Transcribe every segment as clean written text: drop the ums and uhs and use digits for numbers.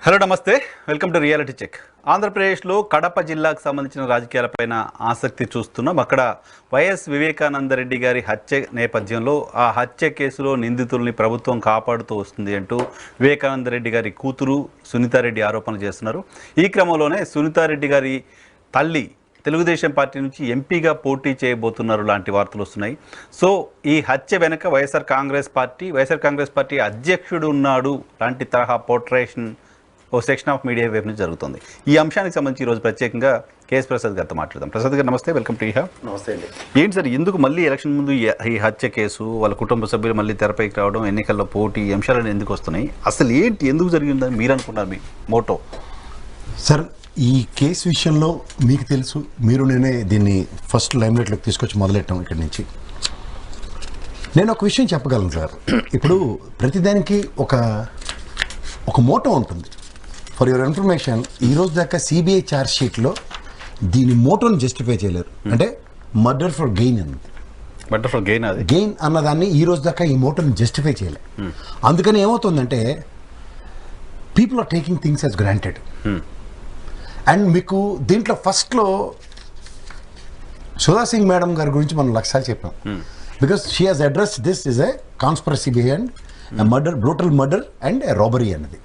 Hello నమస్తే, welcome to reality check. ఆంధ్రప్రదేశ్లో కడప జిల్లాకు సంబంధించిన రాజకీయాలపైన ఆసక్తి చూస్తున్నాం. అక్కడ వైఎస్ వివేకానందరెడ్డి గారి హత్య నేపథ్యంలో ఆ హత్య కేసులో నిందితుల్ని ప్రభుత్వం కాపాడుతూ వస్తుంది అంటూ వివేకానందరెడ్డి గారి కూతురు సునీతారెడ్డి ఆరోపణలు చేస్తున్నారు. ఈ క్రమంలోనే సునీతారెడ్డి గారి తల్లి తెలుగుదేశం పార్టీ నుంచి ఎంపీగా పోటీ చేయబోతున్నారు లాంటి వార్తలు వస్తున్నాయి. సో ఈ హత్య వెనక వైఎస్ఆర్ కాంగ్రెస్ పార్టీ అధ్యక్షుడు ఉన్నాడు లాంటి తరహా పోర్ట్రేషన్ ఓ సెక్షన్ ఆఫ్ మీడియా వైపు నుంచి జరుగుతుంది. ఈ అంశానికి సంబంధించి ఈరోజు ప్రత్యేకంగా కేఎస్ ప్రసాద్ గారితో మాట్లాడదాం. ప్రసాద్ గారు నమస్తే, వెల్కమ్ టు ఇహా. నమస్తే అండి. ఏంటి సార్, ఎందుకు మళ్ళీ ఎలక్షన్ ముందు ఈ హత్య కేసు, వాళ్ళ కుటుంబ సభ్యులు మళ్ళీ తెరపైకి రావడం, ఎన్నికల్లో పోటీ, ఈ అంశాలను ఎందుకు వస్తున్నాయి? అసలు ఏంటి, ఎందుకు జరిగిందని మీరు అనుకున్నారు? మీ మోటో సార్, ఈ కేసు విషయంలో మీకు తెలుసు, నేనే దీన్ని ఫస్ట్ లైమ్లైట్లోకి తీసుకొచ్చి మొదలెట్టాం. ఇక్కడి నుంచి నేను ఒక విషయం చెప్పగలను సార్. ఇప్పుడు ప్రతిదానికి ఒక మోటో ఉంటుంది. ఫర్ యువర్ ఇన్ఫర్మేషన్, ఈరోజు దాకా సిబిఐ ఛార్జ్ షీట్లో దీని మోటోని జస్టిఫై చేయలేరు. అంటే మర్డర్ ఫర్ గెయిన్ అన్నది, గెయిన్ అన్నదాన్ని ఈ రోజు దాకా ఈ మోటోని జస్టిఫై చేయలేదు. అందుకని ఏమవుతుందంటే people are taking things as granted. And మీకు దీంట్లో ఫస్ట్లో సుధా సింగ్ మేడం గారి గురించి మనం లక్షాలు చెప్పాం. Because she has address this is a conspiracy behind murder, brutal murder and robbery అన్నది.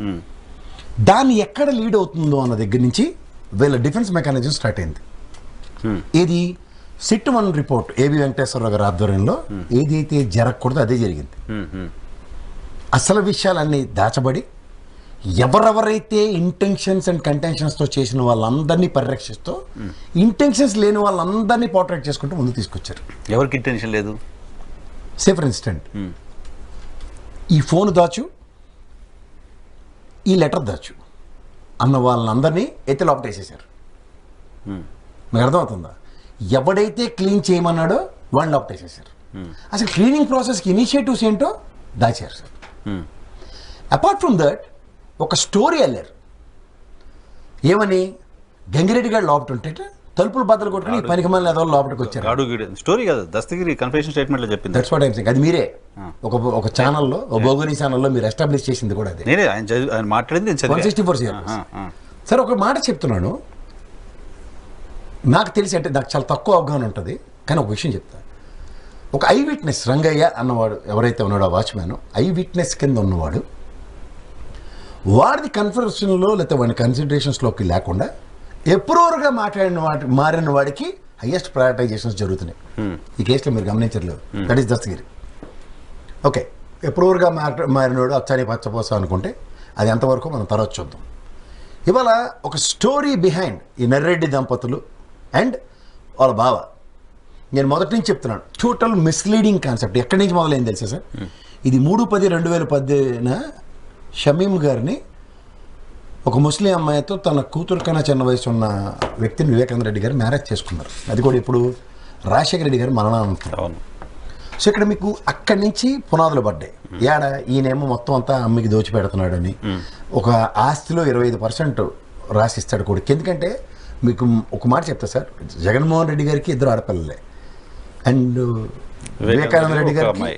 దాన్ని ఎక్కడ లీడ్ అవుతుందో అన్న దగ్గర నుంచి వీళ్ళ డిఫెన్స్ మెకానిజం స్టార్ట్ అయింది. ఇది సిట్ 1 రిపోర్ట్ ఏబి వెంకటేశ్వరరావు గారి ఆధ్వర్యంలో ఏదైతే జరగకూడదో అదే జరిగింది. అసలు విషయాలన్నీ దాచబడి ఎవరెవరైతే ఇంటెన్షన్స్ అండ్ కంటెన్షన్స్తో చేసిన వాళ్ళందరినీ పరిరక్షిస్తూ ఇంటెన్షన్స్ లేని వాళ్ళందరినీ పోర్ట్రేట్ చేసుకుంటూ ముందు తీసుకొచ్చారు. ఎవరికి ఇంటెన్షన్ లేదు? సే ఫర్ ఇన్స్టెంట్, ఈ ఫోన్ దాచు, ఈ లెటర్ దాచు అన్న వాళ్ళందరినీ అయితే లోపల వేసేసారు. మీకు అర్థమవుతుందా? ఎవడైతే క్లీన్ చేయమన్నాడో వాళ్ళని లోపల వేసేసారు. అసలు క్లీనింగ్ ప్రాసెస్కి ఇనిషియేటివ్స్ ఏంటో దాచారు సార్. అపార్ట్ ఫ్రమ్ దట్ ఒక స్టోరీ వెళ్ళారు. ఏమని, గంగిరెడ్డి గారు లోపల ఉంటే తలుపులు బద్దలు కొట్టుకుని పనికి మళ్ళీ ఏదో లోపలికి వచ్చారు. స్టోరీ కదా, దస్తగిరి కన్ఫెషన్ స్టేట్మెంట్లో చెప్పింది. That's what I am saying. అది మీరే ఒక ఛానల్లో, బోగోని ఛానల్లో మీరు ఎస్టాబ్లిష్ చేసింది కూడా అదే. నేనే ఆయన మాట్లాడింది 164 సార్. ఒక మాట చెప్తున్నాను, నాకు తెలిసి, అంటే నాకు చాలా తక్కువ అవగాహన ఉంటుంది, కానీ ఒక విషయం చెప్తా. ఒక ఐ విట్నెస్ రంగయ్య అన్నవాడు ఎవరైతే ఉన్నాడో, ఆ వాచ్మ్యాన్ ఐ విట్నెస్ కింద ఉన్నవాడు, వాడిది కన్ఫరెన్స్లో లేకపోతే వాడి కన్సిడరేషన్స్లోకి లేకుండా ఎప్రూవర్గా మారిన వాడికి హయ్యెస్ట్ ప్రయారిటైజేషన్స్ జరుగుతున్నాయి. ఈ కేసులో మీరు గమనించలేదు. That is Dastagiri. ఓకే, ఎప్రూవర్గా మారినవాడు అచ్చని పచ్చపోస అనుకుంటే అది ఎంతవరకు మనం తర్వాత చూద్దాం. ఇవాళ ఒక స్టోరీ బిహైండ్ ఈ నర్రెడ్డి దంపతులు అండ్ వాళ్ళ బావ. నేను మొదటి నుంచి చెప్తున్నాను, టోటల్ మిస్లీడింగ్ కాన్సెప్ట్. ఎక్కడి నుంచి మొదలైంది తెలుసా సార్? ఇది 3/10/2010 షమీం గారిని ఒక ముస్లిం అమ్మాయితో తన కూతురు కన్నా చిన్న వయసు ఉన్న వ్యక్తిని వివేకానంద రెడ్డి గారు మ్యారేజ్ చేసుకున్నారు. అది కూడా ఇప్పుడు రాజశేఖర రెడ్డి గారు మరణానంతరం. సో ఇక్కడ మీకు అక్కడి నుంచి పునాదులు పడ్డాయి. ఏడ ఈయనేమో మొత్తం అంతా అమ్మికి దోచిపెడుతున్నాడని, ఒక ఆస్తిలో 25% రాసిస్తాడు కొడుకు. ఎందుకంటే మీకు ఒక మాట చెప్తా సార్, జగన్మోహన్ రెడ్డి గారికి 2 ఆడపిల్లలే అండ్ వివేకానంద రెడ్డి గారికి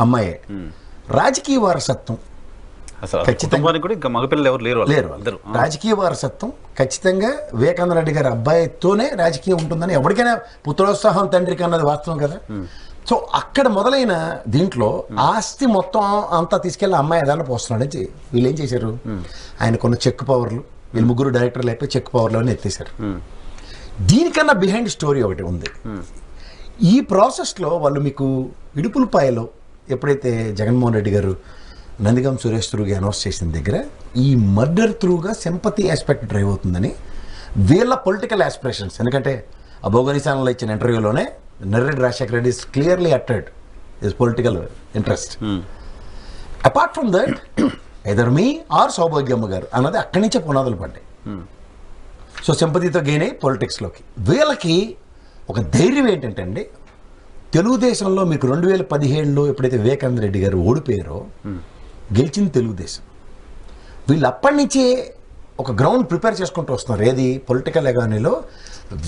అమ్మాయే. రాజకీయ వారసత్వం ఖచ్చితంగా లేరు. రాజకీయ వారసత్వం ఖచ్చితంగా వివేకానంద రెడ్డి గారి అబ్బాయితోనే రాజకీయం ఉంటుందని ఎవరికైనా పుత్రోత్సాహం తండ్రికి అన్నది వాస్తవం కదా. సో అక్కడ మొదలైన దీంట్లో ఆస్తి మొత్తం అంతా తీసుకెళ్ళి అమ్మాయి ఏదైనా పోస్తున్నాడని వీళ్ళు ఏం చేశారు, ఆయన కొన్ని చెక్ పవర్లు, వీళ్ళు ముగ్గురు డైరెక్టర్లు అయిపోయి చెక్ పవర్లు అని ఎత్తేసారు. దీనికన్నా బిహైండ్ స్టోరీ ఒకటి ఉంది. ఈ ప్రాసెస్లో వాళ్ళు మీకు ఇడుపులపాయలో ఎప్పుడైతే జగన్మోహన్ రెడ్డి గారు నందిగం సురేష్ త్రూగా అనౌన్స్ చేసిన దగ్గర ఈ మర్డర్ త్రూగా సింపతి ఆస్పెక్ట్ డ్రైవ్ అవుతుందని వీళ్ళ పొలిటికల్ ఆస్పిరేషన్స్. ఎందుకంటే ఆ బోగని ఛానల్లో ఇచ్చిన ఇంటర్వ్యూలోనే నర్రెడ్డి రాజశేఖర రెడ్డి ఇస్ క్లియర్లీ అటెడ్ his political interest. Apart from that either me or Soubhagyamma గారు అన్నది అక్కడి నుంచే పునాదులు పడ్డాయి. సో సింపతితో గెయిన్ అయ్యి పొలిటిక్స్లోకి. వీళ్ళకి ఒక ధైర్యం ఏంటంటే అండి, తెలుగుదేశంలో మీకు 2017లో ఎప్పుడైతే వివేకానంద రెడ్డి గారు ఓడిపోయారో గెలిచింది తెలుగుదేశం. వీళ్ళు అప్పటి నుంచే ఒక గ్రౌండ్ ప్రిపేర్ చేసుకుంటూ వస్తున్నారు. ఏది పొలిటికల్ ఎకానమీలో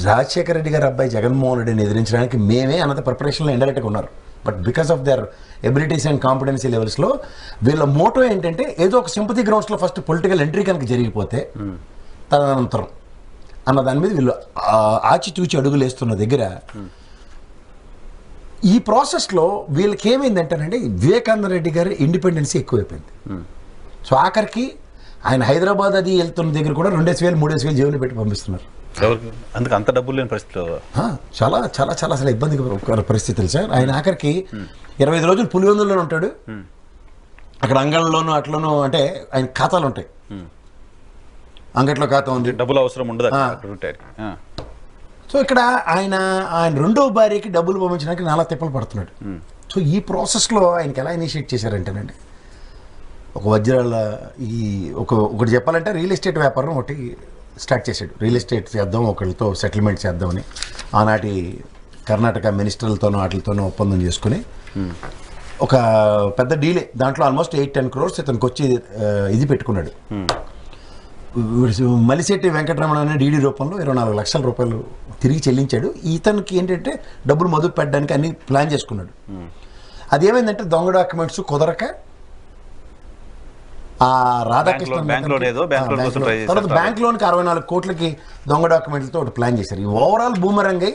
రాజశేఖర రెడ్డి గారి అబ్బాయి జగన్మోహన్ రెడ్డిని ఎదిరించడానికి మేమే అన్నది ప్రిపరేషన్లో ఇండైరెక్ట్గా ఉన్నారు. But because of their abilities and competency లెవెల్స్లో వీళ్ళ మోటో ఏంటంటే ఏదో ఒక సింపతి గ్రౌండ్స్లో ఫస్ట్ పొలిటికల్ ఎంట్రీ కనుక జరిగిపోతే తదనంతరం అన్న దాని మీద వీళ్ళు ఆచితూచి అడుగులు వేస్తున్న దగ్గర ఈ ప్రాసెస్లో వీళ్ళకి ఏమైందంటేనండి వివేకానంద రెడ్డి గారి ఇండిపెండెన్సీ ఎక్కువైపోయింది. సో ఆఖరికి ఆయన హైదరాబాద్ అది వెళ్తున్న దగ్గర కూడా 2,000-3,000 జేబులు పెట్టి పంపిస్తున్నారు. అందుకు అంత డబ్బులు లేని పరిస్థితిలో చాలా చాలా చాలా అసలు ఇబ్బందికర పరిస్థితులు సార్. ఆయన ఆఖరికి 25 రోజులు పులివెందుల్లోనే ఉంటాడు. అక్కడ అంగళ్ళలోనూ అట్లనూ అంటే ఆయన ఖాతాలు ఉంటాయి. అంగట్లో ఖాతా ఉంది, డబ్బులు అవసరం ఉండదు. సో ఇక్కడ ఆయన రెండో భార్యకి డబ్బులు పంపించడానికి నాలా తిప్పలు పడుతున్నాడు. సో ఈ ప్రాసెస్లో ఆయనకి ఎలా ఇనిషియేట్ చేశారంటేనండి, ఒక వజ్రాల ఒకటి చెప్పాలంటే రియల్ ఎస్టేట్ వ్యాపారం ఒకటి స్టార్ట్ చేశాడు. రియల్ ఎస్టేట్ చేద్దాం, ఒకళ్ళతో సెటిల్మెంట్ చేద్దామని ఆనాటి కర్ణాటక మినిస్టర్లతోనూ వాటితోనూ ఒప్పందం చేసుకుని ఒక పెద్ద డీలే. దాంట్లో ఆల్మోస్ట్ 8-10 crores ఇతనికి వచ్చి ఇది పెట్టుకున్నాడు. మలిశెట్టి వెంకటరమణ అనే డీడీ రూపంలో 24 లక్షల రూపాయలు తిరిగి చెల్లించాడు. ఇతనికి ఏంటంటే డబ్బులు మొదలు పెట్టడానికి అన్ని ప్లాన్ చేసుకున్నాడు. అదేమైందంటే దొంగ డాక్యుమెంట్స్ కుదరక ఆ రాధాకృష్ణ తర్వాత బ్యాంక్ లోన్కి 64 కోట్లకి దొంగ డాక్యుమెంట్లతో ఒకటి ప్లాన్ చేశారు. ఈ ఓవరాల్ బూమరంగై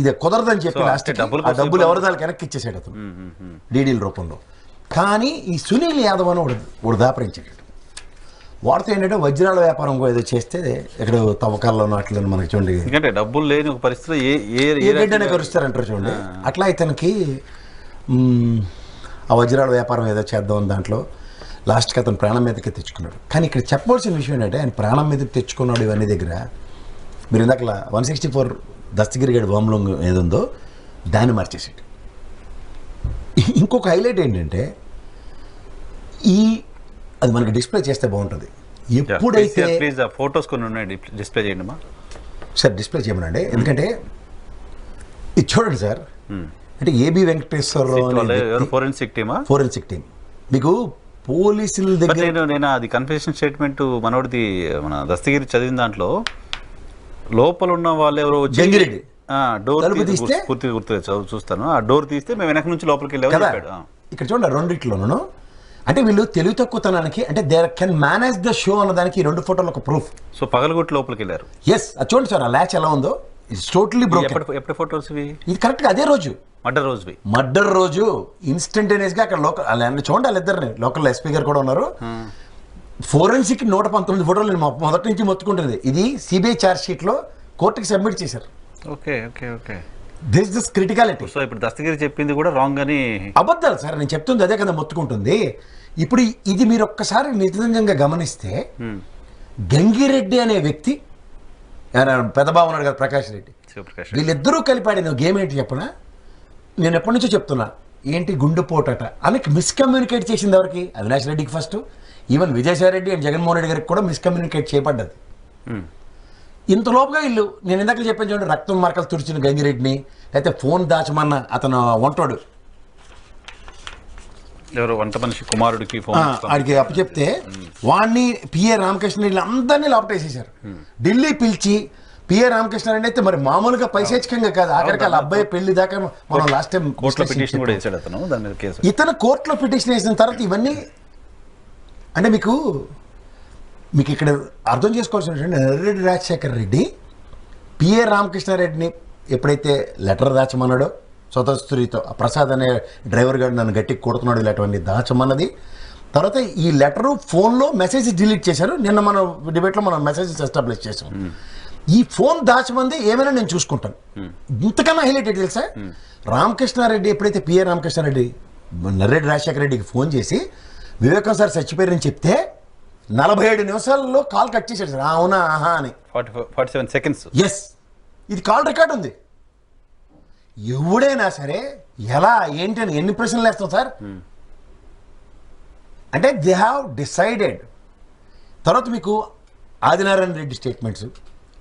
ఇది కుదరదని చెప్పి లాస్ట్ ఆ డబ్బులు ఎవరిదాలకు వెనక్కి ఇచ్చేసాడు అతను డీడీల రూపంలో. కానీ ఈ సునీల్ యాదవ్ అని ఒకడు దాపరించాడు. వాడితో ఏంటంటే వజ్రాల వ్యాపారం ఏదో చేస్తే ఇక్కడ తవ్వకాల్లోనూ అట్లను మనకి చూడండి డబ్బులు లేని ఒక పరిస్థితిలో ఏ గడ్డనే కరుస్తారంటారు చూడండి. అట్లా ఇతనికి ఆ వజ్రాల వ్యాపారం ఏదో చేద్దామని దాంట్లో లాస్ట్కి అతను ప్రాణం మీదకి తెచ్చుకున్నాడు. కానీ ఇక్కడ చెప్పవలసిన విషయం ఏంటంటే ఆయన ప్రాణం మీదకి తెచ్చుకున్నాడు ఇవన్నీ దగ్గర మీరు ఇందాక 164 దస్తగిరి గడి బాంబులో ఏదుందో దాన్ని మార్చేసాడు. ఇంకొక హైలైట్ ఏంటంటే అది మనకి డిస్ప్లే చేస్తే బాగుంటుంది. ఎప్పుడైతే ఫోటోస్ కొన్ని ఉన్నాయి డిస్ప్లే చేయండి సార్, డిస్ప్లే చేయమనండి. ఎందుకంటే ఇది చూడండి సార్, అంటే ఏబి వెంకటేశ్వరరావు ఫోరెన్సిక్ టీమ్ మీకు పోలీసుల దగ్గర నేను అది కన్ఫెషన్ స్టేట్మెంట్ మనోడిది మన దస్తగిరి చదివిన దాంట్లో లోపల ఉన్న వాళ్ళు ఎవరో జంగిరెడ్డి డోర్ తీస్తే పూర్తిగా గుర్తు చూస్తాను. ఆ డోర్ తీస్తే మేము వెనక నుంచి లోపలికి వెళ్ళాము. ఇక్కడ చూడండి రెండిట్లోనూ అంటే వీళ్ళు తెలుగు తక్కువతనానికి అంటే there can manage the show అన్నదానికి ఈ 2 ఫోటోలు ఒక ప్రూఫ్. సో పగలగొట్టి లోపలికి వెళ్ళారు. ఎస్, అది చూడండి సార్, ఆ ల్యాచ్ ఎలా ఉందో ఇట్స్ టోటలీ బ్రోకెన్. ఎప్పుడు ఫోటోస్ ఇది కరెక్ట్గా అదే రోజు మర్డర్ రోజు ఇన్స్టంటేనియస్గా అక్కడ లోకల్ చూడండి వాళ్ళిద్దరిని లోకల్ ఎస్పీ గారు కూడా ఉన్నారు. ఫోరెన్సిక్ 119 ఫోటోలు నేను మొదటి నుంచి మొత్తుకుంటుంది. ఇది సిబిఐ ఛార్జ్ షీట్లో కోర్టుకి సబ్మిట్ చేశారు. This criticality. సో ఇప్పుడు దస్తగిరి చెప్పింది కూడా రాంగ్ అని అబద్ధాలు సార్, నేను చెప్తుంది అదే కదా మొత్తుకుంటుంది. ఇప్పుడు ఇది మీరు ఒక్కసారి నిజంగా గమనిస్తే గంగిరెడ్డి అనే వ్యక్తి పెద్ద బాబు ఉన్నాడు కదా ప్రకాష్ రెడ్డి, వీళ్ళిద్దరూ కలిపాడిన గేమ్ ఏంటి చెప్పనా? నేను ఎప్పటి నుంచో చెప్తున్నా ఏంటి గుండెపోటట అని మిస్కమ్యూనికేట్ చేసింది ఎవరికి? అవినాష్ రెడ్డికి first, even Vijayasai Reddy and Jaganmohan Reddy గారికి కూడా మిస్కమ్యూనికేట్ చేయబడ్డది. ఇంతలోపుగా వీళ్ళు నేను ఇందాక చెప్పాను చూడండి, రక్తం మార్కలు తుడిచిన గంగిరెడ్డిని లేకపోతే ఫోన్ దాచమన్న అతను వంటాడు ఎవరు వంట మనిషి కుమారుడికి ఆడికి అప్పచెప్తే వాడిని పిఏ రామకృష్ణ రెడ్డి అందరినీ లోపటేసేసారు. ఢిల్లీ పిలిచి పిఏ రామకృష్ణ రెడ్డి అయితే మరి మామూలుగా పైశాచికంగా కాదు, ఆఖరికి వాళ్ళ అబ్బాయి పెళ్లి దాకా మనం లాస్ట్ టైం ఇతను కోర్టులో పిటిషన్ వేసిన తర్వాత ఇవన్నీ అంటే మీకు ఇక్కడ అర్థం చేసుకోవాల్సిన నర్రెడ్డి రాజశేఖర్ రెడ్డి పిఏ రామకృష్ణారెడ్డిని ఎప్పుడైతే లెటర్ దాచమన్నాడో స్వతస్త్రీతో ప్రసాద్ అనే డ్రైవర్ గారు నన్ను గట్టికి కొడుతున్నాడు ఇలాంటివన్నీ దాచమన్నది. తర్వాత ఈ లెటరు ఫోన్లో మెసేజ్ డిలీట్ చేశారు. నిన్న మన డిబేట్లో మనం మెసేజెస్ ఎస్టాబ్లిష్ చేసాం. ఈ ఫోన్ దాచమంది ఏమైనా నేను చూసుకుంటాను. ఇంతకన్నా హైలైట్ ఏంటి తెలుసా? రామకృష్ణారెడ్డి ఎప్పుడైతే పిఏ రామకృష్ణారెడ్డి నర్రెడ్డి రాజశేఖర రెడ్డికి ఫోన్ చేసి వివేకం సార్ చచ్చిపోయారని చెప్తే 47 నిమిషాల్లో కాల్ కట్ చేశాడు సార్. అవునా ఆహా అని 47 seconds. ఎస్, ఇది కాల్ రికార్డ్ ఉంది. ఎవడైనా సరే ఎలా ఏంటి అని ఎన్ని ప్రశ్నలు వేస్తాం సార్ అంటే దే హ్యావ్ డిసైడెడ్. తర్వాత మీకు Adinarayana Reddy statements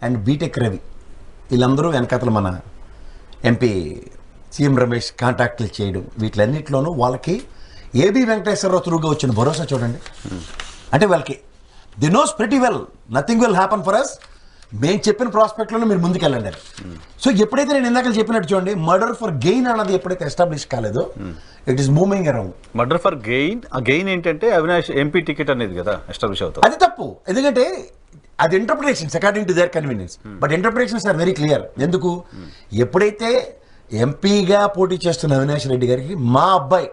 and BTech Ravi వీళ్ళందరూ వెనకాతలు మన ఎంపీ సీఎం రమేష్ కాంటాక్ట్లు చేయడం వీటిలన్నింటిలోనూ వాళ్ళకి ఏబి వెంకటేశ్వరరావు త్రూగా వచ్చిన భరోసా చూడండి. అంటే వాళ్ళకి they knows pretty well nothing will happen for us. మేము చెప్పిన ప్రాస్పెక్ట్లోనే మీరు ముందుకెళ్ళండి అని. సో ఎప్పుడైతే నేను ఇందాక చెప్పినట్టు చూడండి, మర్డర్ ఫర్ గెయిన్ అన్నది ఎప్పుడైతే ఎస్టాబ్లిష్ కాలేదో it is moving around. Murder for gain, ఆ గెయిన్ ఏంటంటే అవినాష్ ఎంపీ టికెట్ అనేది కదా ఎస్టాబ్లిష్ అవుతుంది. అది తప్పు, ఎందుకంటే అది interpretations according to their convenience, but interpretations are very clear. ఎందుకు, ఎప్పుడైతే ఎంపీగా పోటీ చేస్తున్న అవినాష్ రెడ్డి గారికి మా అబ్బాయి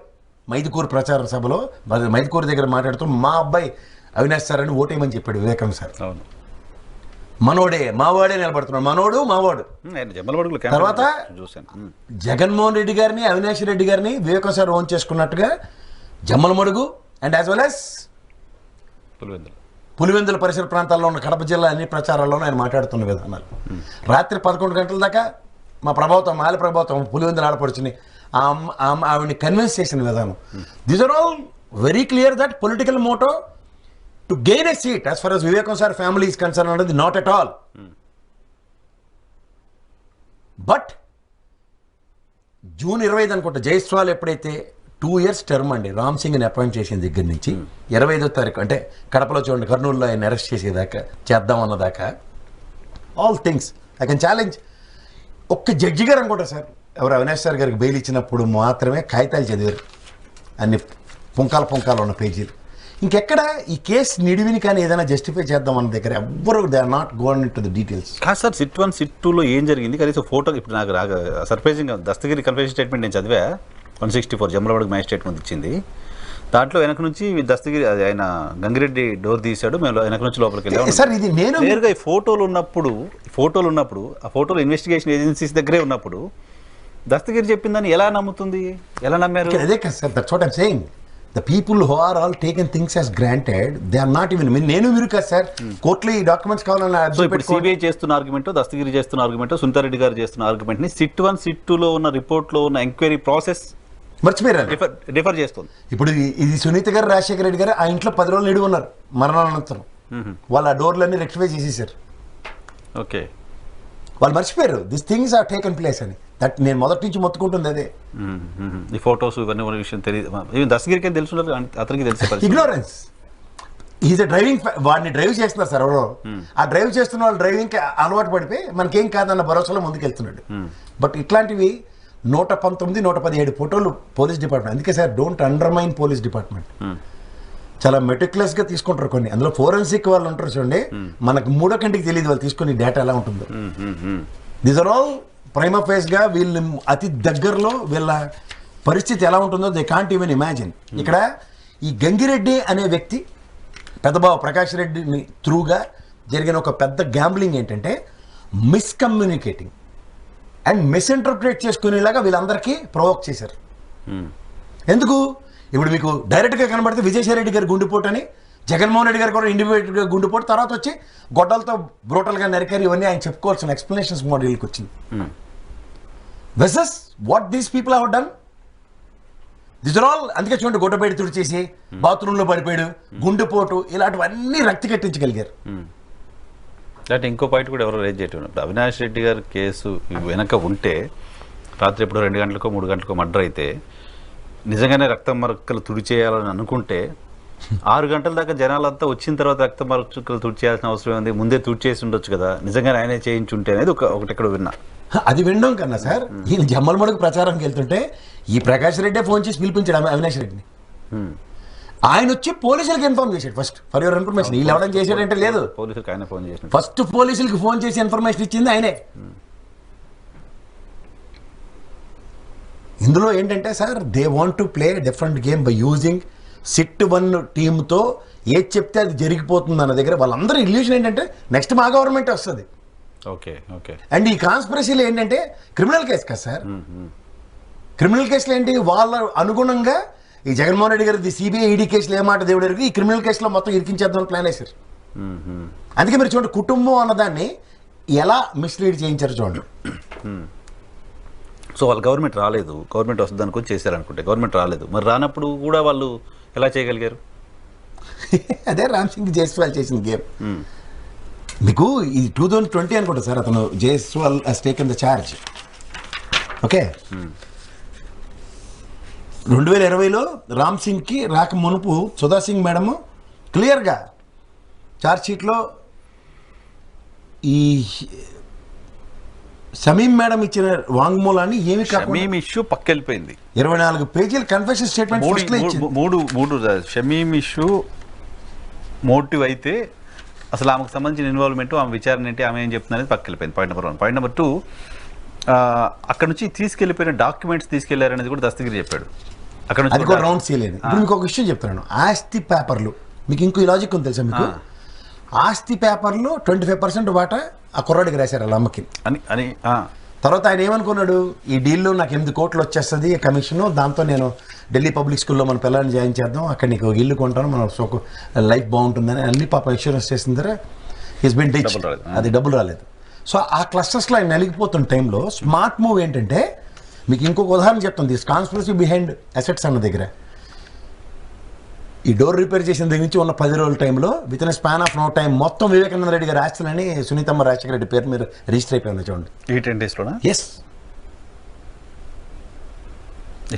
మైదుకూరు ప్రచార సభలో మైదుకూరు దగ్గర మాట్లాడుతూ మా అబ్బాయి అవినాష్ సార్ అని ఓటేయమని చెప్పాడు వివేకానంద సార్. అవును, మనోడే మావాడే నిలబడుతున్నాడు, మనోడు మావాడు. తర్వాత జగన్మోహన్ రెడ్డి గారిని అవినాష్ రెడ్డి గారిని వివేకానంద సార్ ఓన్ చేసుకున్నట్టుగా Jammalamadugu and as well as Pulivendula పరిసర ప్రాంతాల్లో ఉన్న కడప జిల్లా అన్ని ప్రచారాల్లోనూ ఆయన మాట్లాడుతున్న విధానాలు. రాత్రి 11 గంటల దాకా మా ప్రభావితం మాలి ప్రభావితం పులివెందులు ఆడపడుచుని ఆవిడని కన్విన్స్ చేసిన విధానం. These are all very clear that political motto to gain a seat as far as Vivekananda sir family is concern అనేది not at all. But June 25 అనుకుంటా జైస్వాల్ ఎప్పుడైతే 2 years టర్మ్ అండి రామ్ సింగ్ని అపాయింట్ చేసిన దగ్గర నుంచి 25వ తారీఖు అంటే కడపలో చూడండి కర్నూలులో ఆయన అరెస్ట్ చేసేదాకా చేద్దాం అన్నదాకా all things I can challenge. ఒక్క జడ్జి గారు అనుకుంటారు సార్ ఎవరు అవినాష్ సార్ గారికి బెయిల్ ఇచ్చినప్పుడు మాత్రమే కాగితాలు చదివారు, అన్ని పుంకాలు ఉన్న పేజీలు. ఇంకెక్కడ ఈ కేసు నిడివిని కానీ ఏదైనా జస్టిఫై చేద్దాం అన్న దగ్గర ఎవ్వరు they are not gone in to the details. కాదు సార్, సిట్ 1 సిట్ 2లో ఏం జరిగింది కనీసం ఫోటో ఇప్పుడు నాకు రాగా సర్ప్రైజింగ్ దస్తగిరి కన్ఫెషన్ స్టేట్మెంట్ నేను చదివా 164 జమ్మలవాడికి మ్యాజిస్ట్రేట్ ముందు ఇచ్చింది. దాంట్లో వెనక నుంచి దస్తగిరి అది ఆయన గంగిరెడ్డి డోర్ తీశాడు, మేము వెనక నుంచి లోపలికి వెళ్ళాము సార్. ఇది నేను నేరుగా ఈ ఫోటోలు ఉన్నప్పుడు ఆ ఫోటోలు ఇన్వెస్టిగేషన్ ఏజెన్సీస్ దగ్గరే ఉన్నప్పుడు దస్తగిరి చెప్పిందని ఎలా నమ్ముతుంది, ఎలా నమ్మారు? అదే కదా sir, that's what I'm saying. The people who are all taken things as granted, they are not even. నేను మీరు కదా సార్ కోర్టులో ఈ డాక్యుమెంట్స్ కావాలని. సో ఇప్పుడు సిబిఐ చేస్తున్న ఆర్గ్యుమెంట్, దస్తగిరి చేస్తున్న ఆర్గ్యుమెంట్, సునీతారెడ్డి గారు చేస్తున్న ఆర్గ్యుమెంట్ ని సిట్ 1 సిట్ 2లో ఉన్న రిపోర్ట్ లో ఉన్న ఎంక్వైరీ ప్రాసెస్ మర్చిపోయారు, డిఫర్ చేస్తుంది. ఇప్పుడు ఇది సునీత గారు రాజశేఖర రెడ్డి గారు ఆ ఇంట్లో 10 రోజులు నిడి ఉన్నారు మరణానంతరం. వాళ్ళు ఆ డోర్లన్నీ రెక్టిఫై చేసేసారు. ఓకే, వాళ్ళు మర్చిపోయారు this things are taken place అని. దట్ నేను మొదటి నుంచి మొత్తుకుంటుంది అదే. ఈ ఫొటోస్ ఇవన్నీ ఉన్న విషయం తెలియదు, దస్తగిరికి ఏం తెలుసు, అతనికి తెలిసే ఇగ్నోరెన్స్. ఈజ్ డ్రైవింగ్, వాడిని డ్రైవ్ చేస్తున్నారు సార్ ఎవరో, ఆ డ్రైవ్ చేస్తున్న వాళ్ళు డ్రైవింగ్కి అలవాటు పడిపోయి మనకేం కాదన్న భరోసాలో ముందుకెళ్తున్నాడు. బట్ ఇట్లాంటివి 119, 117 ఫోటోలు పోలీస్ డిపార్ట్మెంట్. అందుకే sir don't undermine police department. చాలా మెటిక్యులస్ గా తీసుకుంటారు కొన్ని. అందులో ఫోరెన్సిక్ వాళ్ళు ఉంటారు చూడండి, మనకు మూడో కంటికి తెలియదు వాళ్ళు తీసుకుని డేటా ఎలా ఉంటుందో. These are all prima facie గా వీళ్ళు అతి దగ్గరలో వీళ్ళ పరిస్థితి ఎలా ఉంటుందో దే కాంట్ ఈవెన్ ఇమాజిన్. ఇక్కడ ఈ గంగిరెడ్డి అనే వ్యక్తి పెద్దబాబు ప్రకాష్ రెడ్డిని త్రూగా జరిగిన ఒక పెద్ద గ్యాంబ్లింగ్ ఏంటంటే మిస్కమ్యూనికేటింగ్ అండ్ మిస్ఇంటర్ప్రిట్ చేసుకునేలాగా వీళ్ళందరికీ ప్రొవోక్ చేశారు. ఎందుకు, ఇప్పుడు మీకు డైరెక్ట్గా కనబడితే విజయసాయి రెడ్డి గారి గుండెపోటు అని, జగన్మోహన్ రెడ్డి గారు కూడా ఇండివిజువల్గా గుండెపోటు, తర్వాత వచ్చి గొడ్డలతో బ్రూటల్గా నరికారు, ఇవన్నీ ఆయన చెప్పుకోవాల్సిన ఎక్స్ప్లెనేషన్స్ మోడల్కి వచ్చింది. Versus what these people have done, this are all. అందుకే చూడండి గొడ్డబయట తుడిచేసి బాత్రూంలో పడిపోయాడు, గుండెపోటు, ఇలాంటివన్నీ రక్తి కట్టించగలిగారు. అంటే ఇంకో పాయింట్ కూడా ఎవరో రేజ్ చేయటం, అవినాష్ రెడ్డి గారి కేసు వెనక ఉంటే రాత్రి ఎప్పుడో 2 గంటలకో 3 గంటలకో మర్డర్ అయితే నిజంగానే రక్తం మరకలు తుడిచేయాలని అనుకుంటే 6 గంటల దాకా జనాలంతా వచ్చిన తర్వాత రక్తం మరకలు తుడిచేయాల్సిన అవసరం ఉంది, ముందే తుడిచేసి ఉండొచ్చు కదా, నిజంగానే ఆయనే చేయించుంటే అనేది ఒకటి ఎక్కడ విన్నా. అది వినడం కన్నా సార్, ఈయన జమ్మలమడుగు ప్రచారంకి వెళ్తుంటే ఈ ప్రకాష్ రెడ్డే ఫోన్ చేసి పిలిపించాడు అవినాష్ రెడ్డిని. ఆయన వచ్చి పోలీసులకు ఇన్ఫార్మ్ చేశాడు ఫస్ట్, ఫర్ యువర్ ఇన్ఫర్మేషన్. వీళ్ళు ఎవడం చేశాడంటే లేదు, పోలీసులకు ఆయన ఫోన్ చేసిన ఫస్ట్ పోలీసులకు ఫోన్ చేసి ఇన్ఫర్మేషన్ ఇచ్చింది ఆయనే. ఇందులో ఏంటంటే sir they want to play different game by using SIT 1 టీమ్తో ఏది చెప్తే అది జరిగిపోతుంది అన్న దగ్గర వాళ్ళందరూ ఇల్యూషన్ ఏంటంటే నెక్స్ట్ మా గవర్నమెంట్ వస్తుంది. Okay okay. అండ్ ఈ కాన్స్పిరసీలో ఏంటంటే క్రిమినల్ కేసు కదా సార్, క్రిమినల్ కేసులు ఏంటి వాళ్ళ అనుగుణంగా ఈ జగన్మోహన్ రెడ్డి గారి సిబిఐ ఈడీ కేసులు ఏమాట దేవుడు ఎరుగు, ఈ క్రిమినల్ కేసులో మొత్తం ఇరికించేద్దామని ప్లాన్ వేశారు. అందుకే మీరు చూడండి కుటుంబం అన్నదాన్ని ఎలా మిస్లీడ్ చేయించారు చూడండి. సో వాళ్ళు గవర్నమెంట్ రాలేదు, గవర్నమెంట్ వస్తుంది అనుకుని చేశారనుకుంటే గవర్నమెంట్ రాలేదు, మరి రానప్పుడు కూడా వాళ్ళు ఎలా చేయగలిగారు? అదే రామ్ సింగ్ జైస్వాల్ చేసిన గేమ్. మీకు ఇది 2020 అనుకుంటా సార్ అతను Jaiswal has taken the charge. Okay, 2020లో రామ్ సింగ్కి రాక మునుపు సుధా సింగ్ మేడము క్లియర్గా ఛార్జ్ షీట్లో ఈ షమీం మేడం ఇచ్చిన వాంగ్మూలాన్ని ఏమి కాకుండా షమీం ఇష్యూ పక్కెళ్ళిపోయింది. 24 పేజీల కన్ఫెషన్ స్టేట్మెంట్ ఫస్ట్లో ఇచ్చింది. మూడు షమీం ఇష్యూ మోటివ్ అయితే అసలు ఆమెకు సంబంధించిన ఇన్వాల్వ్మెంట్, ఆమె విచారణ ఏంటి, ఆమె ఏం చెప్తుంది అనేది పక్కెళ్ళిపోయింది. Point number 1. పాయింట్ నెంబర్ 2, అక్కడ నుంచి తీసుకెళ్లిపోయిన డాక్యుమెంట్స్ తీసుకెళ్లారనేది కూడా దస్తగిరి చెప్పాడు. అక్కడ అది కూడా నుంచి రౌండ్ సీలేదు. ఇప్పుడు మీకు ఒక విషయం చెప్తున్నాను. ఆస్తి పేపర్లు, మీకు ఇంకో లాజిక్ ఉంది తెలుసా మీకు? ఆస్తి పేపర్లో 25% వాటా ఆ కుర్రాడికి రాశారు వాళ్ళ అమ్మకి అని తర్వాత ఆయన ఏమనుకున్నాడు, ఈ డీల్లో నాకు 8 కోట్లు వచ్చేస్తుంది కమిషను, దాంతో నేను ఢిల్లీ పబ్లిక్ స్కూల్లో మన పిల్లల్ని జాయిన్ చేద్దాం, అక్కడ నీకు ఒక ఇల్లు కొంటాను, మన లైఫ్ బాగుంటుందని అన్ని పాప ఇన్సూరెన్స్ చేసిన తర్వాత ఈస్ బిన్ రిచ్. అది డబ్బులు రాలేదు. సో ఆ క్లస్టర్స్లో ఆయన నలిగిపోతున్న టైంలో స్మార్ట్ మూవ్ ఏంటంటే, మీకు ఇంకొక ఉదాహరణ చెప్తాను, దిస్ కాన్స్పిరసీ బిహైండ్ అసెట్స్ అన్న దగ్గర ఈ డోర్ రిపేర్ చేసిన దగ్గర నుంచి ఉన్న 10 రోజుల టైంలో within span of no time మొత్తం వివేకానంద రెడ్డి గారి ఆస్తులని సునీతమ్మ రాజశేఖర రెడ్డి పేరు మీరు రిజిస్టర్ అయిపోయింది చూడండి. ఈ 10 daysలోనా? ఎస్.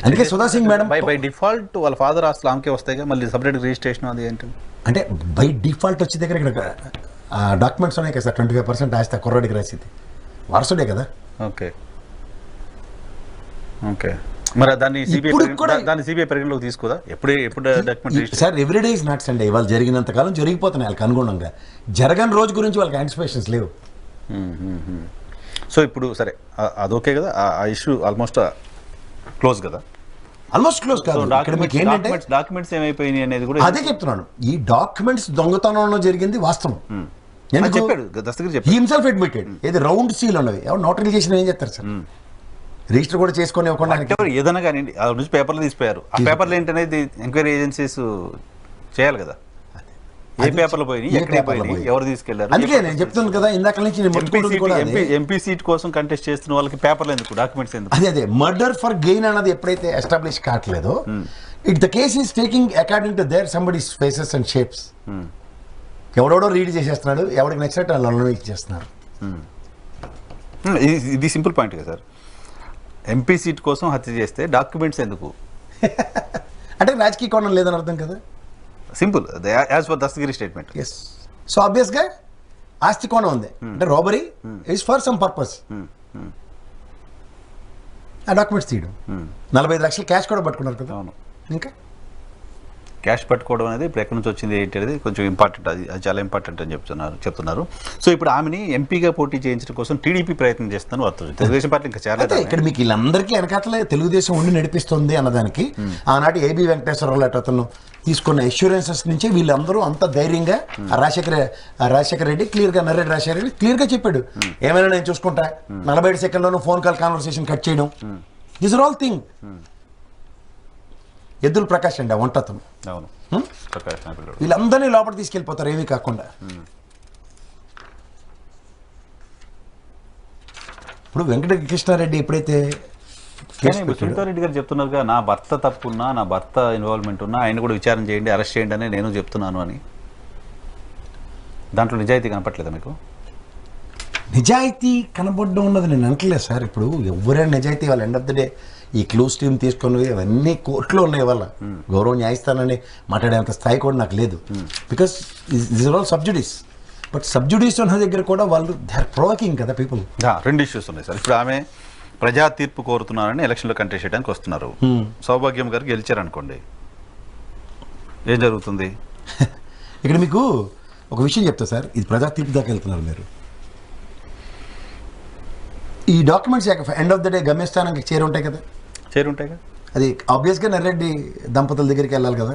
అందుకే Sudha Singh madam by default వాళ్ళ ఫాదర్ ఆస్తులు ఆమెకే వస్తాయిగా, మళ్ళీ సపరేట్ రిజిస్ట్రేషన్ అది ఏంటి అంటే బై డిఫాల్ట్ వచ్చే దగ్గర ఇక్కడ డాక్యుమెంట్స్ ఉన్నాయి కదా సార్, 25% ఆస్తి కుర్రాడికి రాసింది వారసుడే కదా. Okay okay. మరి దాన్ని సిబిఐ పరిగణలోకి తీసుకోదా? ఎప్పుడు document sir everyday is not Sunday. వాళ్ళు జరిగినంత కాలం జరిగిపోతున్నాయి వాళ్ళకి అనుగుణంగా. జరగని రోజు గురించి వాళ్ళకి యాంటిసిపేషన్స్ లేవు. సో ఇప్పుడు సరే అది ఓకే కదా, ఆ ఇష్యూ ఆల్మోస్ట్ క్లోజ్ కదా? ఆల్మోస్ట్ క్లోజ్ కాదు. ఇక్కడ మీకు ఏంటంటే డాక్యుమెంట్స్ ఏమైపోయినాయి అనేది కూడా అదే చెప్తున్నాను. ఈ డాక్యుమెంట్స్ దొంగతనంలో జరిగింది వాస్తవం. చెప్పాడు దస్తగిరి, చెప్పాడు హిమ్సెల్ఫ్ అడ్మిటెడ్. ఏది రౌండ్ సీల్ ఉన్నవి ఎవరు నోటరైజేషన్ ఏం చేస్తారు సార్? రిజిస్టర్ కూడా చేసుకొని ఇవ్వకుండా ఏదైనా కానీ ఆ నుంచి పేపర్లు తీసిపోయారు. ఆ పేపర్లు ఏంటనేది ఎంక్వైరీ ఏజెన్సీస్ చేయాలి కదా. ఏ పేపర్లు పోయినాయి, ఎక్కడ పోయినాయి, ఎవరు తీసుకెళ్లారు? అందుకే నేను చెప్తున్నాను కదా ఇందాక నుంచి ఎంపీ సీట్ కోసం కంటెస్ట్ చేస్తున్న వాళ్ళకి పేపర్లు ఎందుకు, డాక్యుమెంట్స్ ఎందుకు? అదే మర్డర్ ఫర్ గెయిన్ అన్నది ఎప్పుడైతే ఎస్టాబ్లిష్ కావట్లేదో it the case is taking according to their somebody's faces and shapes. ఎవడెవడో రీడ్ చేసేస్తున్నాడు, ఎవరికి నచ్చినట్టు వాళ్ళు ఇచ్చేస్తున్నారు. ఇది సింపుల్ పాయింట్ కదా సార్. ఎంపీ సీట్ కోసం హత్య చేస్తే డాక్యుమెంట్స్ ఎందుకు అంటే రాజకీయ కోణం లేదని అర్థం కదా. Simple as for Dastagiri statement. Yes. So ఆబ్వియస్గా ఆస్తి కోణం ఉంది అంటే robbery is for some purpose. ఆ డాక్యుమెంట్స్ తీయడం 45 లక్షలు క్యాష్ కూడా పట్టుకున్నారు కదా. అవును. ఇంకా క్యాష్ పట్టుకోవడం అనేది ఇప్పుడు ఎక్కడి నుంచి వచ్చింది ఏంటి అనేది కొంచెం ఇంపార్టెంట్. అది చాలా ఇంపార్టెంట్ అని చెప్తున్నారు. సో ఇప్పుడు ఆమెని ఎంపీగా పోటీ చేయించడం కోసం టీడీపీ ప్రయత్నం చేస్తాను వస్తుంది. తెలుగుదేశం పార్టీ ఇంకా చాలా ఇక్కడ మీకు వీళ్ళందరికీ వెనకాతలే తెలుగుదేశం ఉండి నడిపిస్తుంది అన్నదానికి ఆనాటి ఏబి వెంకటేశ్వరరావు లాంటి అతను తీసుకున్న ఎష్యూరెన్సెస్ నుంచి వీళ్ళందరూ అంత ధైర్యంగా రాజశేఖర రెడ్డి క్లియర్గా నర్రెడ్డి రాజశేఖర రెడ్డి క్లియర్గా చెప్పాడు, ఏమైనా నేను చూసుకుంటా. 47 సెకండ్లోనూ ఫోన్ కాల్ కాన్వర్సేషన్ కట్ చేయడం. This are all thing. Yeddula Prakash అండి వంటతను. అవును. వీళ్ళందరినీ లోపల తీసుకెళ్ళిపోతారు ఏమీ కాకుండా. ఇప్పుడు వెంకటకృష్ణారెడ్డి ఎప్పుడైతే సునీతారెడ్డి గారు చెప్తున్నారుగా, నా భర్త తప్పున్నా, నా భర్త ఇన్వాల్వ్మెంట్ ఉన్నా ఆయన కూడా విచారణ చేయండి, అరెస్ట్ చేయండి అని నేను చెప్తున్నాను అని. దాంట్లో నిజాయితీ కనపట్లేదా మీకు? నిజాయితీ కనబడడం ఉన్నది నేను అంటలేదు సార్. ఇప్పుడు ఎవరైనా నిజాయితీ వాళ్ళు ఎండ్ ఆఫ్ ద డే ఈ క్లూస్ టీమ్ తీసుకొని అవన్నీ కోర్టులో ఉన్నాయి. వాళ్ళ గౌరవ న్యాయస్థానాన్ని మాట్లాడేంత స్థాయి కూడా నాకు లేదు. Because this are all sub judice. But sub judice ఉన్న దగ్గర కూడా వాళ్ళు దే ఆర్ ప్రొవోకింగ్ కదా పీపుల్. 2 ఇష్యూస్ ఉన్నాయి సార్. ఇప్పుడు ఆమె ప్రజా తీర్పు కోరుతున్నారని ఎలక్షన్లో కంటెస్ట్ చేయడానికి వస్తున్నారు. సౌభాగ్యం గారు గెలిచారనుకోండి, ఏం జరుగుతుంది? ఇక్కడ మీకు ఒక విషయం చెప్తా సార్. ఇది ప్రజా తీర్పు దాకా వెళ్తున్నారు మీరు. ఈ documents end of the day గమ్యస్థానానికి చేరుంటాయి కదా. అది ఆబ్వియస్గా నర్రెడ్డి దంపతుల దగ్గరికి వెళ్ళాలి కదా.